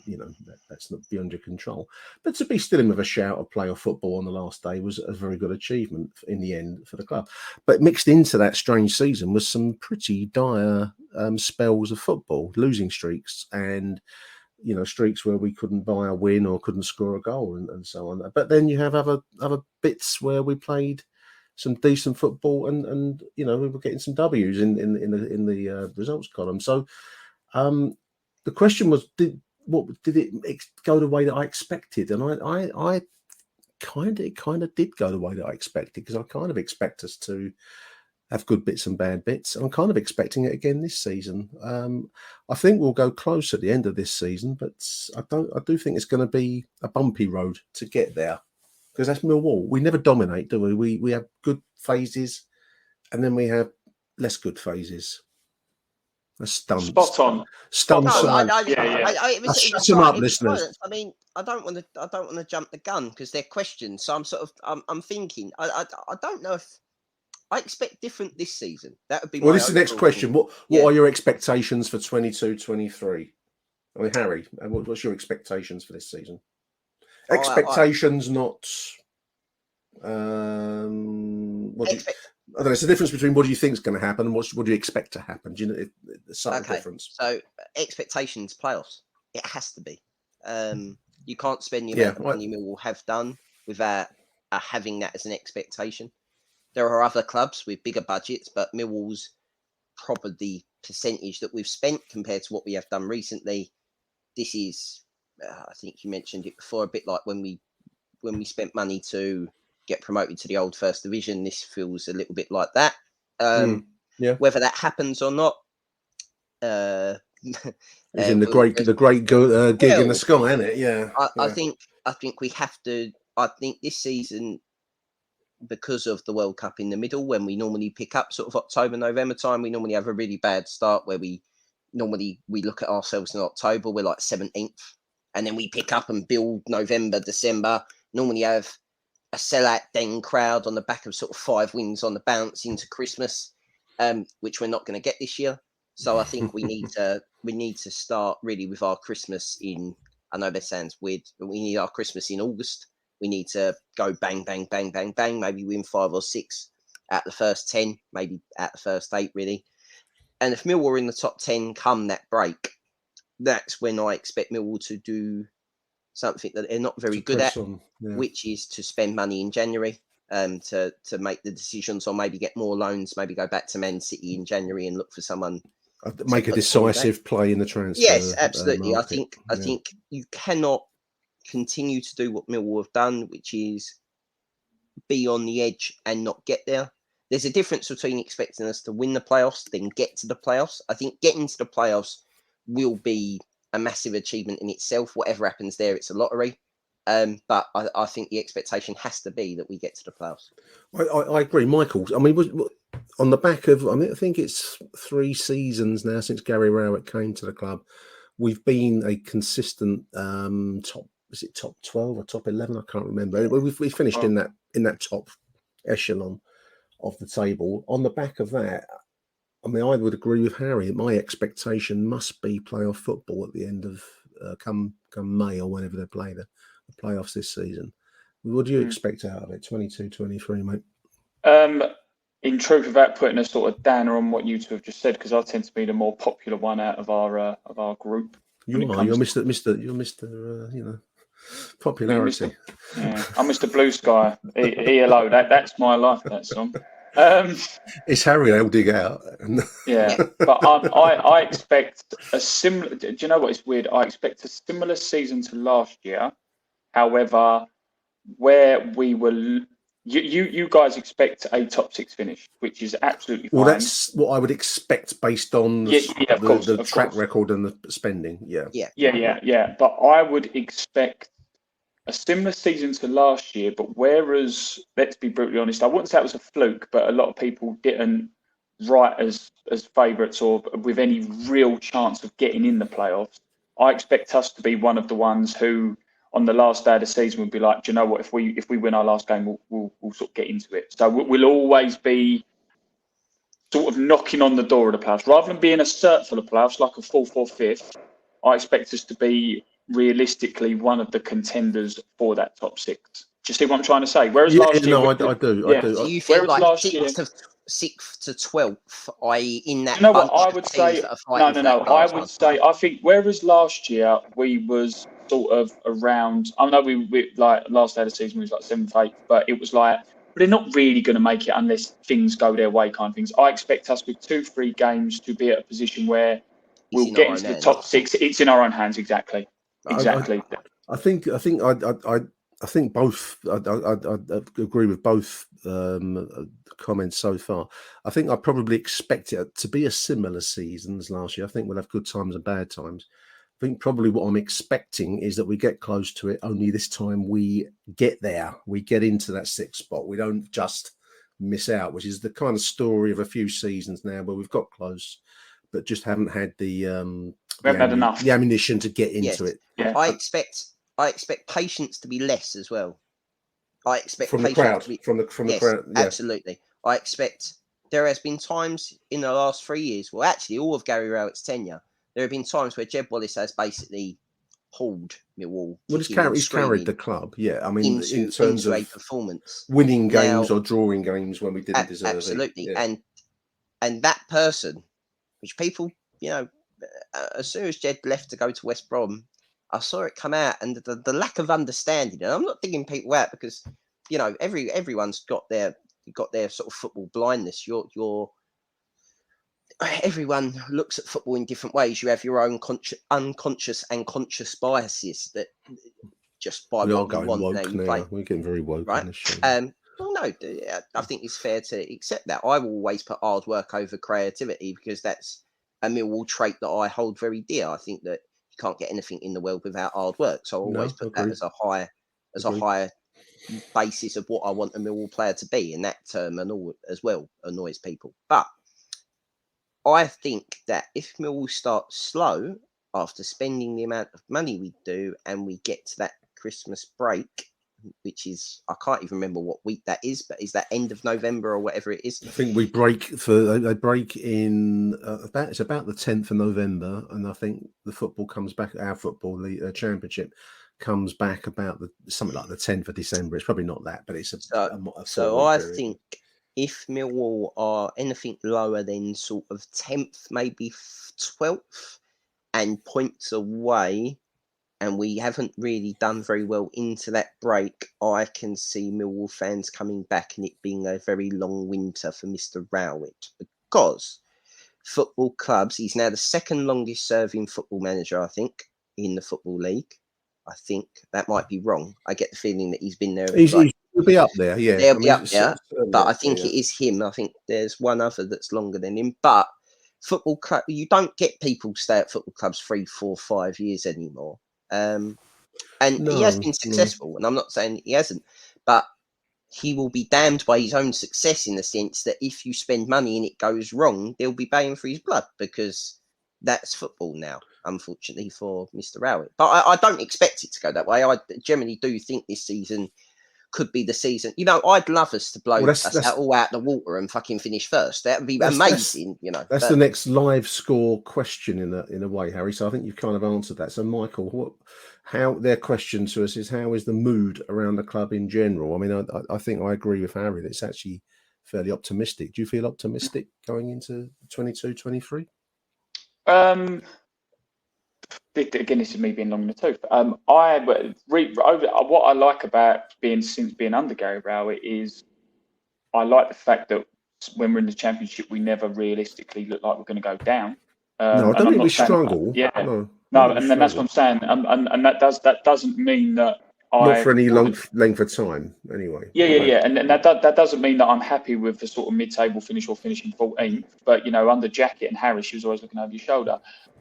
that's not beyond your control. But to be still in with a shout of playoff football on the last day was a very good achievement in the end for the club. But mixed into that strange season was some pretty dire spells of football, losing streaks, and streaks where we couldn't buy a win or couldn't score a goal and so on. But then you have other bits where we played some decent football, and we were getting some W's in the results column. So the question was, did it go the way that I expected? And I kind of did go the way that I expected, because I kind of expect us to have good bits and bad bits. I'm kind of expecting it again this season. I think we'll go close at the end of this season, but I do think it's going to be a bumpy road to get there. Because that's Millwall. We never dominate, do we? We have good phases, and then we have less good phases. Spot on. Shut them up, listeners. I mean, I don't want to jump the gun because they're questions. So I'm thinking. I don't know if I expect different this season. That would be. Well, this is the next question. What are your expectations for 22-23? I mean, Harry, what's your expectations for this season? Expectations, not. I don't know. It's the difference between what do you think is going to happen and what do you expect to happen. Do you know the subtle difference? So expectations, playoffs. It has to be. You can't spend the amount of money Millwall have done without having that as an expectation. There are other clubs with bigger budgets, but Millwall's probably percentage that we've spent compared to what we have done recently. This is. I think you mentioned it before, a bit like when we spent money to get promoted to the old First Division. This feels a little bit like that. Whether that happens or not, is in the great gig in the sky, isn't it? Yeah. I think we have to. I think this season, because of the World Cup in the middle, when we normally pick up sort of October, November time, we normally have a really bad start where we look at ourselves in October, we're like 17th. And then we pick up and build November, December. Normally have a sellout den crowd on the back of sort of 5 wins on the bounce into Christmas, which we're not going to get this year. So I think we need to start really with our Christmas in. I know that sounds weird, but we need our Christmas in August. We need to go bang, bang, bang, bang, bang. Maybe win 5 or 6 out the first 10, maybe out the first 8, really. And if Millwall are in the top 10 come that break, that's when I expect Millwall to do something that they're not very good at, which is to spend money in January to make the decisions, or maybe get more loans, maybe go back to Man City in January and look for someone Make a decisive play in the transfer. Yes, absolutely. Market. I think you cannot continue to do what Millwall have done, which is be on the edge and not get there. There's a difference between expecting us to win the playoffs then get to the playoffs. I think getting to the playoffs will be a massive achievement in itself. Whatever happens there, it's a lottery. But I think the expectation has to be that we get to the playoffs. I agree, Michael. I mean, on the back of, I think it's 3 seasons now since Gary Rowett came to the club. We've been a consistent top 12 or top 11? I can't remember. We finished in that top echelon of the table. On the back of that, I mean, I would agree with Harry. My expectation must be playoff football at the end of come May or whenever they play the playoffs this season. What do you expect out of it? 22-23, mate? In truth, without putting a sort of downer on what you two have just said, because I tend to be the more popular one out of our group. You're Mr. Popularity. Yeah, I'm Mr. Blue Sky. ELO. That's my life. That song. It's Harry. They'll dig out. Yeah, but I expect a similar. Do you know what? It's weird. I expect a similar season to last year. However, where we were, you guys expect a top 6 finish, which is absolutely fine. Well, that's what I would expect based on the track record and the spending. Yeah. But I would expect a similar season to last year. But whereas, let's be brutally honest, I wouldn't say it was a fluke, but a lot of people didn't write as favourites or with any real chance of getting in the playoffs. I expect us to be one of the ones who, on the last day of the season, would be like, do you know what? If we win our last game, we'll sort of get into it. So we'll always be sort of knocking on the door of the playoffs, rather than being a cert for the playoffs like a 4th or 5th. I expect us to be realistically one of the contenders for that top 6. Do you see what I'm trying to say? Whereas last year, I do. Do you feel like 6th to 12th, i.e., in that? You know what I would say? No. I think whereas last year we was sort of around. I know we like last day of the season we was like 7th, 8th, but it was like, but they're not really going to make it unless things go their way, kind of things. I expect us with 2-3 games to be at a position where we'll get into the top 6. It's in our own hands, exactly. I think both. I agree with both comments so far. I think I probably expect it to be a similar season as last year. I think we'll have good times and bad times. I think probably what I'm expecting is that we get close to it. Only this time we get there. We get into that 6th spot. We don't just miss out, which is the kind of story of a few seasons now where we've got close, but just haven't had the ammunition to get into it. Yeah. I expect patience to be less as well. I expect from the crowd. From the crowd. Yeah. Absolutely. I expect there has been times in the last 3 years, well, actually all of Gary Rowett's tenure, there have been times where Jed Wallace has basically pulled Millwall. Well, he's carried the club. Yeah, I mean, in terms of a performance, winning games or drawing games when we didn't deserve it. Absolutely, yeah. And that person, which people, as soon as Jed left to go to West Brom, I saw it come out, and the lack of understanding. And I'm not digging people out because everyone's got their sort of football blindness. Everyone looks at football in different ways. You have your own unconscious and conscious biases that just by what you want now you play. We're getting very woke, right? On this show. Well, no, I think it's fair to accept that. I will always put hard work over creativity because that's a Millwall trait that I hold very dear. I think that you can't get anything in the world without hard work. So I always put that as a higher basis of what I want a Millwall player to be. And that term and all as well annoys people. But I think that if Millwall start slow after spending the amount of money we do and we get to that Christmas break, which is, I can't even remember what week that is, but is that end of November or whatever it is? I think they break in it's about the 10th of November, and I think the football comes back. Our football, the championship, comes back about something like the 10th of December. It's probably not that, but it's so I think if Millwall are anything lower than sort of 10th, maybe 12th, and points away, and we haven't really done very well into that break, I can see Millwall fans coming back and it being a very long winter for Mr. Rowett. Because football clubs. He's now the second longest serving football manager, I think, in the Football League. I think that might be wrong. I get the feeling that he's been there. He'll be up there, yeah. They'll be up there, but I think it is him. I think there's one other that's longer than him. But football club, you don't get people stay at football clubs 3, 4, 5 years anymore. And he has been successful, and I'm not saying he hasn't, but he will be damned by his own success in the sense that if you spend money and it goes wrong, they'll be paying for his blood, because that's football now, unfortunately, for Mr. Rowett. But I don't expect it to go that way. I generally do think this season could be the season. I'd love us to blow us all out the water and fucking finish first. That would be amazing. That's the next live score question in a way, Harry. So I think you've kind of answered that. So Michael, how their question to us is, how is the mood around the club in general? I mean, I think I agree with Harry that it's actually fairly optimistic. Do you feel optimistic going into 22-23? Again, this is me being long in the tooth. What I like about being under Gary Rowett is I like the fact that when we're in the Championship, we never realistically look like we're going to go down. No, I don't think we struggle. Yeah, no, and then that's what I'm saying, and that doesn't mean that not for any length of time, anyway. Yeah, and that doesn't mean that I'm happy with the sort of mid-table finish or finishing 14th. But under Jacket and Harris, she was always looking over your shoulder.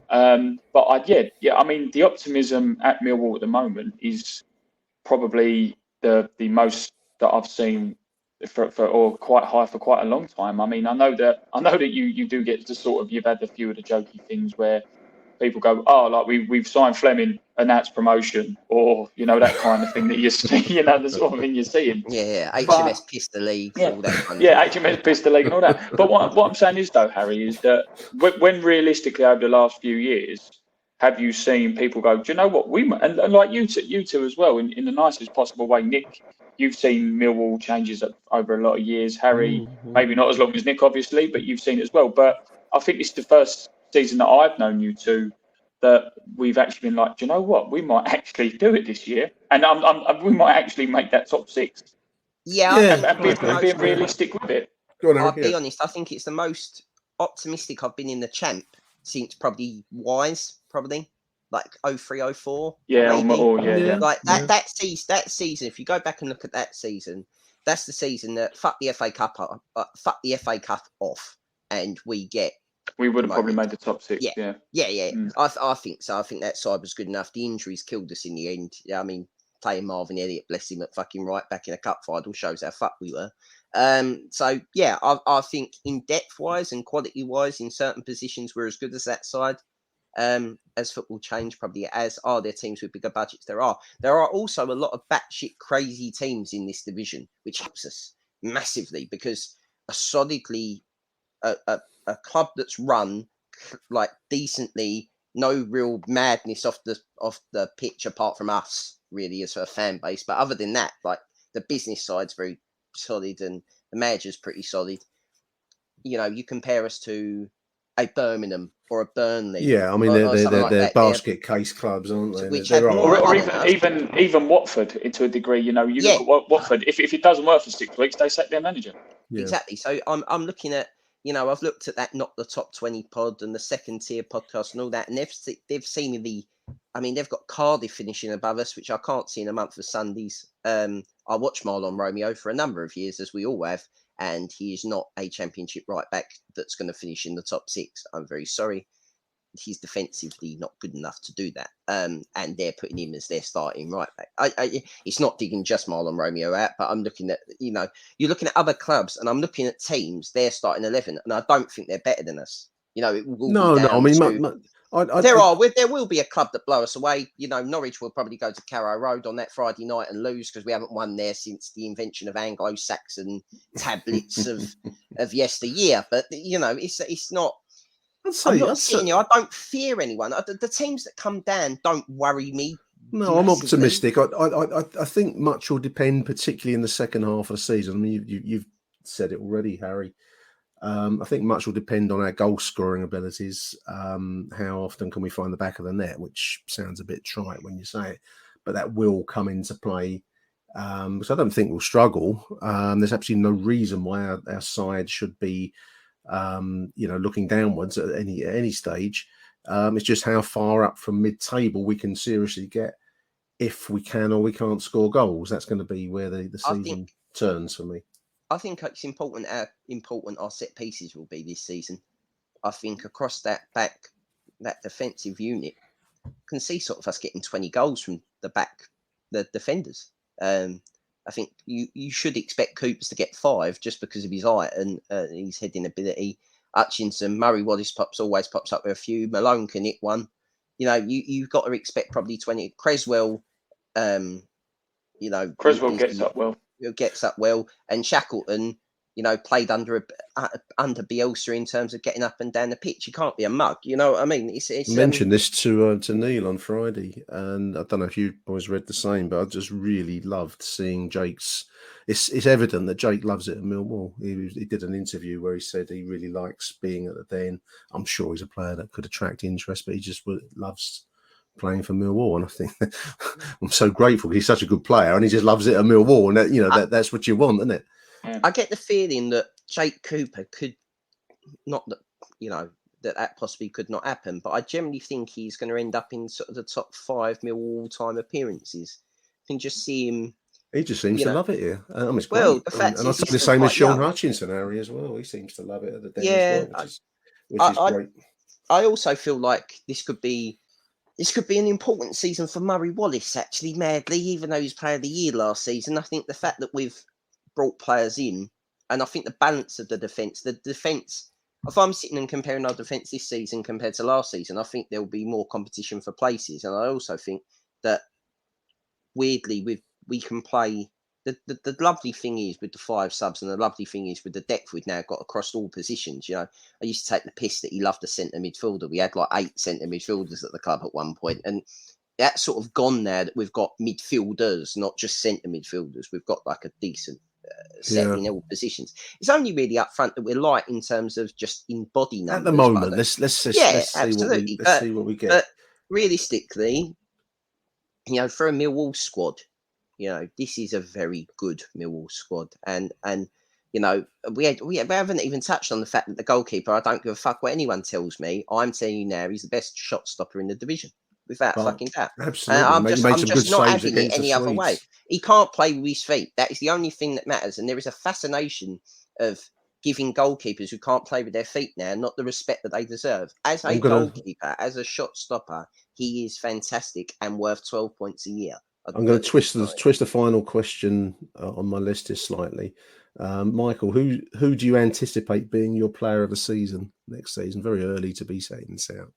But I mean, the optimism at Millwall at the moment is probably the most that I've seen or quite high for quite a long time. I mean, I know that you do get to sort of, you've had a few of the jokey things where people go, oh, like we've signed Fleming and that's promotion, or that kind of thing that you see, the sort of thing you're seeing. Yeah, HMS pissed the league, all that kind of HMS pissed the league and all that. But what I'm saying is, though, Harry, is that when realistically over the last few years, have you seen people go, do you know what, and like you two as well, in the nicest possible way. Nick, you've seen Millwall changes over a lot of years. Harry, maybe not as long as Nick, obviously, but you've seen it as well. But I think it's the first season that I've known you two that we've actually been like, do you know what, we might actually do it this year, and we might actually make that top 6. And being realistic with it. I'll be honest, I think it's the most optimistic I've been in the champ since probably Wise, like 03, 04. Like that season. If you go back and look at that season, that's the season that fuck the FA Cup off, and we would have probably made the top 6. Yeah. I think so. I think that side was good enough. The injuries killed us in the end. I mean, playing Marvin Elliott, bless him, at fucking right back in a cup final shows how fucked we were. I think in depth wise and quality wise, in certain positions, we're as good as that side. As football change, probably as are their teams with bigger budgets. There are also a lot of batshit crazy teams in this division, which helps us massively, because a club that's run like decently, no real madness off the pitch apart from us, really, as a fan base. But other than that, like, the business side's very solid and the manager's pretty solid. You compare us to a Birmingham or a Burnley. Yeah, I mean, they're basket case clubs, aren't they? Or even Watford, to a degree. You look at Watford. If it doesn't work for 6 weeks, they sack their manager. Yeah. Exactly. So I'm looking at, I've looked at that Not the Top 20 pod and the second tier podcast and all that, and they've seemingly, I mean, they've got Cardiff finishing above us, which I can't see in a month of Sundays. I watched Marlon Romeo for a number of years, as we all have, and he is not a Championship right back that's going to finish in the top 6. I'm very sorry. He's defensively not good enough to do that. And they're putting him as their starting right back. It's not digging just Marlon Romeo out, but I'm looking at, you're looking at other clubs, and I'm looking at teams, they're starting 11, and I don't think they're better than us. It will I mean, there will be a club that blow us away. Norwich will probably go to Carrow Road on that Friday night and lose, because we haven't won there since the invention of Anglo-Saxon tablets of yesteryear. But it's not. I don't fear anyone. The teams that come down don't worry me. No, I'm optimistic. I think much will depend, particularly in the second half of the season. I mean, you've said it already, Harry. I think much will depend on our goal scoring abilities. How often can we find the back of the net, which sounds a bit trite when you say it, but that will come into play. Because I don't think we'll struggle. There's absolutely no reason why our side should be looking downwards at any stage. It's just how far up from mid-table we can seriously get if we can or we can't score goals. That's going to be where the season turns for me. I think it's important how important our set pieces will be this season. I think across that defensive unit, can see sort of us getting 20 goals from the defenders. I think you should expect Coopers to get 5 just because of his height and his heading ability. Hutchinson, Murray Wallace always pops up with a few. Malone can hit one. You've got to expect probably 20. Creswell, Creswell gets up well. And Shackleton, played under Bielsa in terms of getting up and down the pitch. You can't be a mug. You know what I mean? I mentioned this to Neil on Friday, and I don't know if you boys read the same, but I just really loved seeing Jake's. It's evident that Jake loves it at Millwall. He did an interview where he said he really likes being at the Den. I'm sure he's a player that could attract interest, but he just loves playing for Millwall, and I think I'm so grateful. He's such a good player, and he just loves it at Millwall, and that's what you want, isn't it? I get the feeling that Jake Cooper could not that possibly could not happen, but I generally think he's going to end up in sort of the top 5 Millwall all-time appearances. You can just see him. He just seems to love it here. It's well, great. The fact and I say the same as Sean Hutchinson, Harry, as well. He seems to love it at the Den as well, which is great. I also feel like this could be an important season for Murray Wallace, actually, madly, even though he's player of the year last season. I think the fact that we've brought players in, and I think the balance of the defence, if I'm sitting and comparing our defence this season compared to last season, I think there'll be more competition for places. And I also think that, weirdly, we can play. The lovely thing is with the 5 subs, and the lovely thing is with the depth we've now got across all positions. I used to take the piss that he loved a centre midfielder. We had like 8 centre midfielders at the club at one point, and that's sort of gone now that we've got midfielders, not just centre midfielders. We've got like a decent set in all positions. It's only really up front that we're light in terms of just in body numbers. At the moment, let's absolutely. See what we get. But realistically, for a Millwall squad, this is a very good Millwall squad, and we haven't even touched on the fact that the goalkeeper. I don't give a fuck what anyone tells me. I'm telling you now, he's the best shot stopper in the division, without fucking doubt. Absolutely, I'm just not having it any other way. He can't play with his feet. That is the only thing that matters, and there is a fascination of giving goalkeepers who can't play with their feet now not the respect that they deserve. As a goalkeeper, as a shot stopper, he is fantastic and worth 12 points a year. I'm going to twist the final question on my list here slightly. Michael, who do you anticipate being your player of the season next season? Very early to be saying this out,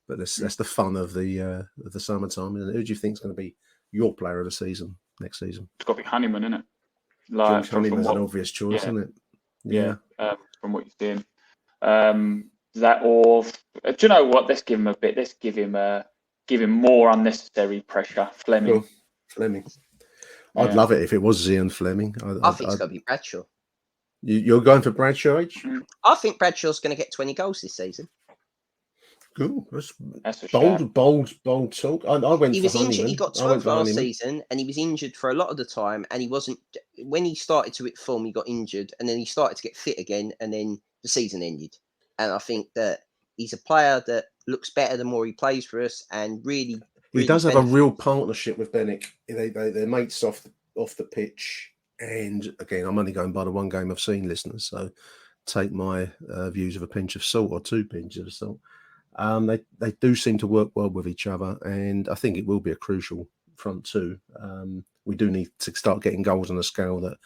but that's the fun of the summertime. And who do you think is going to be your player of the season next season? It's got to be Honeyman, isn't it? George Honeyman's an obvious choice, isn't it? Yeah. From what you're doing, that or do you know what? Let's give him a bit. Let's give him more unnecessary pressure. Fleming. Cool. Fleming. I'd love it if it was Zian Fleming. I think it's got to be Bradshaw. You're going for Bradshaw, H? I think Bradshaw's going to get 20 goals this season. Cool. That's bold talk. I went. He was injured. He got 12 last season, and he was injured for a lot of the time. And he wasn't. When he started to hit form, he got injured, and then he started to get fit again, and then the season ended. And I think that he's a player that looks better the more he plays for us, and really he does have a real partnership with Bennett. They're mates off the pitch. And again, I'm only going by the one game I've seen, listeners. So take my views of a pinch of salt or 2 pinches of salt. They do seem to work well with each other, and I think it will be a crucial front two. We do need to start getting goals on a scale that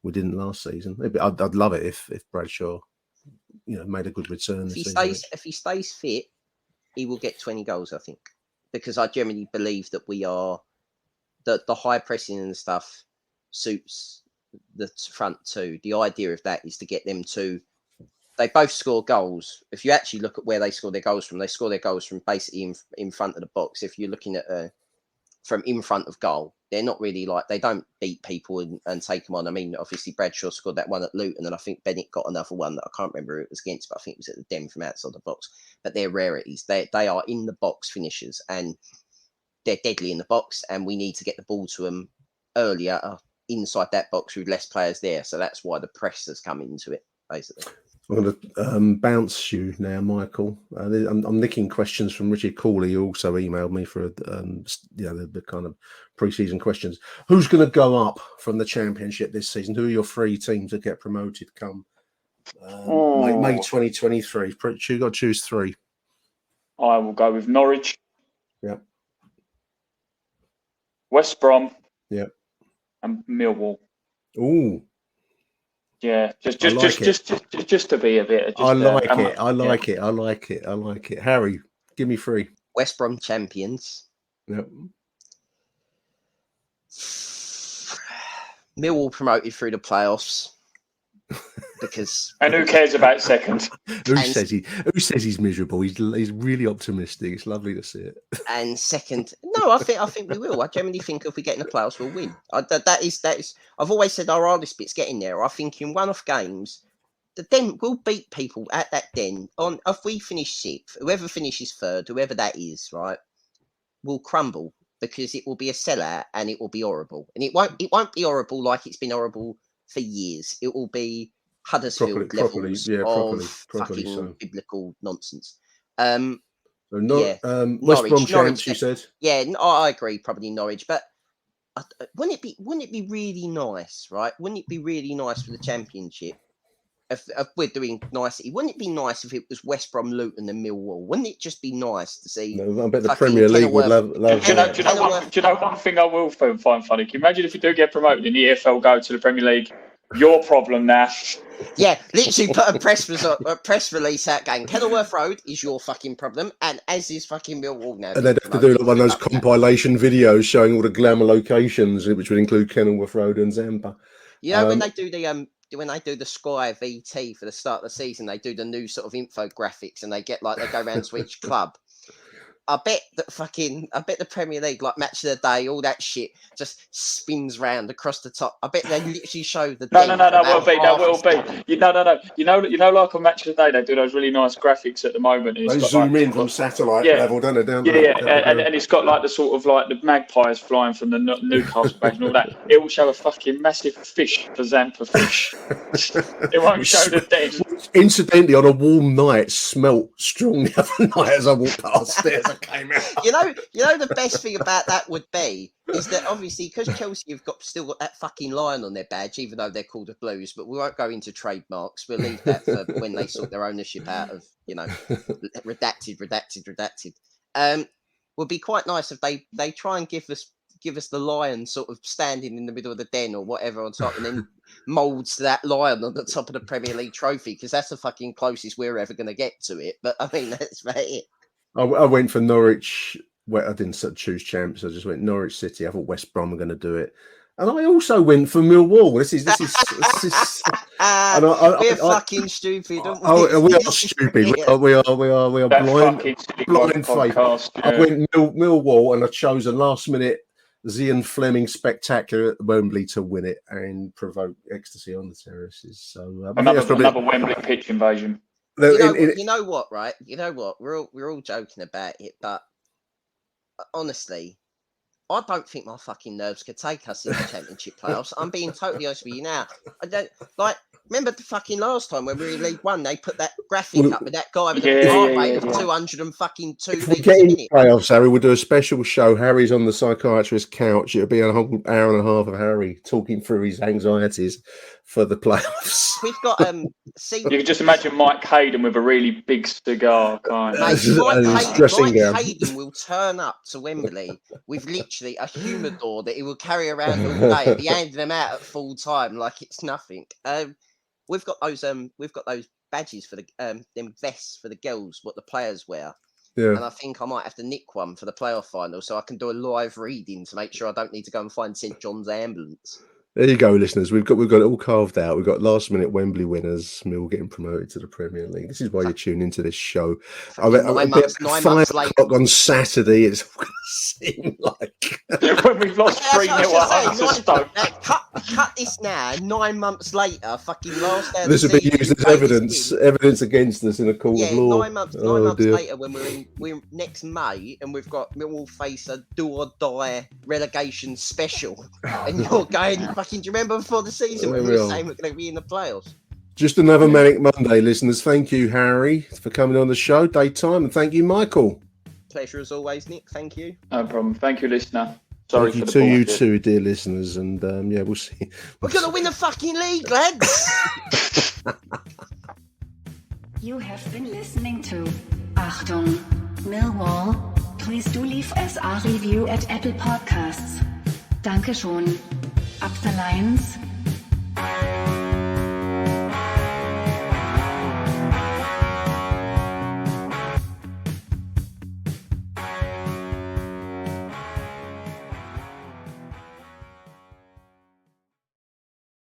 we didn't last season. I'd love it if Bradshaw, made a good return. If he stays fit, he will get 20 goals, I think, because I generally believe that we are the high pressing and stuff suits the front two. The idea of that is to get them to. They both score goals. If you actually look at where they score their goals from, they score their goals from basically in front of the box. If you're looking at from in front of goal, they're not really they don't beat people and take them on. I mean, obviously Bradshaw scored that one at Luton, and I think Bennett got another one that I can't remember who it was against, but I think it was at the Den from outside the box. But they're rarities. They are in the box finishers, and they're deadly in the box, and we need to get the ball to them earlier inside that box with less players there. So that's why the press has come into it, basically. I'm going to bounce you now, Michael. I'm nicking questions from Richard Cooley, who also emailed me for the kind of pre-season questions. Who's going to go up from the Championship this season? Who are your 3 teams that get promoted come May 2023? You've got to choose 3. I will go with Norwich. Yep. West Brom. Yep. And Millwall. Ooh. Yeah, just to be a bit. I like it. Harry, give me 3. West Brom champions. Yep. Millwall promoted through the playoffs. Because and who cares about second? Who says he's miserable? He's really optimistic. It's lovely to see it. And second, no, I think we will. I genuinely think if we get in the playoffs, we'll win. That is. I've always said our hardest bit's getting there. I think in one-off games, the Den will beat people at that Den. If we finish 6th, whoever finishes 3rd, whoever that is, right, will crumble because it will be a sellout and it will be horrible. And it won't be horrible like it's been horrible for years. It will be Huddersfield levels of fucking biblical nonsense. West Brom champs, you said? Yeah, I agree. Probably Norwich, but wouldn't it be really nice, right? Wouldn't it be really nice for the Championship if we're doing nicely? Wouldn't it be nice if it was West Brom, Luton, and Millwall? Wouldn't it just be nice to see? No, I bet the Premier League would love do you know one thing I will find funny? Can you imagine if you do get promoted and the EFL go to the Premier League? Your problem now. Yeah, literally put a press release out going, Kenilworth Road is your fucking problem, and as is fucking Millwall now. And they'd have to do like one of those compilation videos showing all the glamour locations, which would include Kenilworth Road and Zampa. You know, when they do the Sky VT for the start of the season, they do the new sort of infographics, and they go around to each club. I bet the Premier League, like Match of the Day, all that shit, just spins round across the top. I bet they literally show the. No, will be. You know, like on Match of the Day, they do those really nice graphics at the moment. They zoom in from satellite level, don't they? And it's got like the sort of like the magpies flying from the Newcastle badge and all that. It will show a fucking massive fish for Zampa fish. It won't show the dead. Incidentally, on a warm night, smelt strong the other night as I walked past stairs. Came out. You know the best thing about that would be is that obviously because Chelsea have still got that fucking lion on their badge, even though they're called the Blues, but we won't go into trademarks. We'll leave that for when they sort their ownership out of, redacted. Would be quite nice if they try and give us the lion sort of standing in the middle of the Den or whatever on top, and then moulds that lion on the top of the Premier League trophy, because that's the fucking closest we're ever going to get to it. But I mean, that's about it. I went for Norwich. Well, I didn't choose champs. I just went Norwich City. I thought West Brom were going to do it, and I also went for Millwall. This is. We're fucking stupid. We are stupid. We are blind faith. I went Millwall, and I chose a last minute Zian Fleming spectacular at Wembley to win it and provoke ecstasy on the terraces. So another Wembley pitch invasion. You know what, right? You know what? We're all joking about it, but honestly, I don't think my fucking nerves could take us in the Championship playoffs. I'm being totally honest with you now. I don't like. Remember the fucking last time when we were in League One, they put that graphic up with that guy with the heart rate of 202 If we get in the playoffs, Harry, we'll do a special show. Harry's on the psychiatrist's couch. It'll be a whole hour and a half of Harry talking through his anxieties for the playoffs. We've got you can just imagine Mike Hayden with a really big cigar, kind Mike Hayden will turn up to Wembley with literally a humidor that he will carry around all day and be handing them out at full time like it's nothing. We've got those badges for the them vests for the girls, what the players wear. Yeah. And I think I might have to nick one for the playoff final so I can do a live reading to make sure I don't need to go and find St John's ambulance. There you go, listeners. We've got it all carved out. We've got last minute Wembley winners. Mill getting promoted to the Premier League. This is why you tune into this show. 9 months later on Saturday. It's going to seem like when we've lost 3-0 to Stoke. Cut this now. 9 months later, fucking last day. This will be used as evidence against us in a court of law. 9 months later, when we're next May, and we've got Millwall face a do or die relegation special, and you're going. Do you remember before the season when we were saying we're going to be in the playoffs? Just another Manic Monday, listeners. Thank you, Harry, for coming on the show, daytime, and thank you, Michael. Pleasure as always, Nick. Thank you. No problem. Thank you, listener. Sorry Thank for the you to you bullshit. too, dear listeners, and yeah, we'll see. We're going to win the fucking league, lads. You have been listening to Achtung Millwall. Please do leave us a review at Apple Podcasts. Danke schon. Up the lines.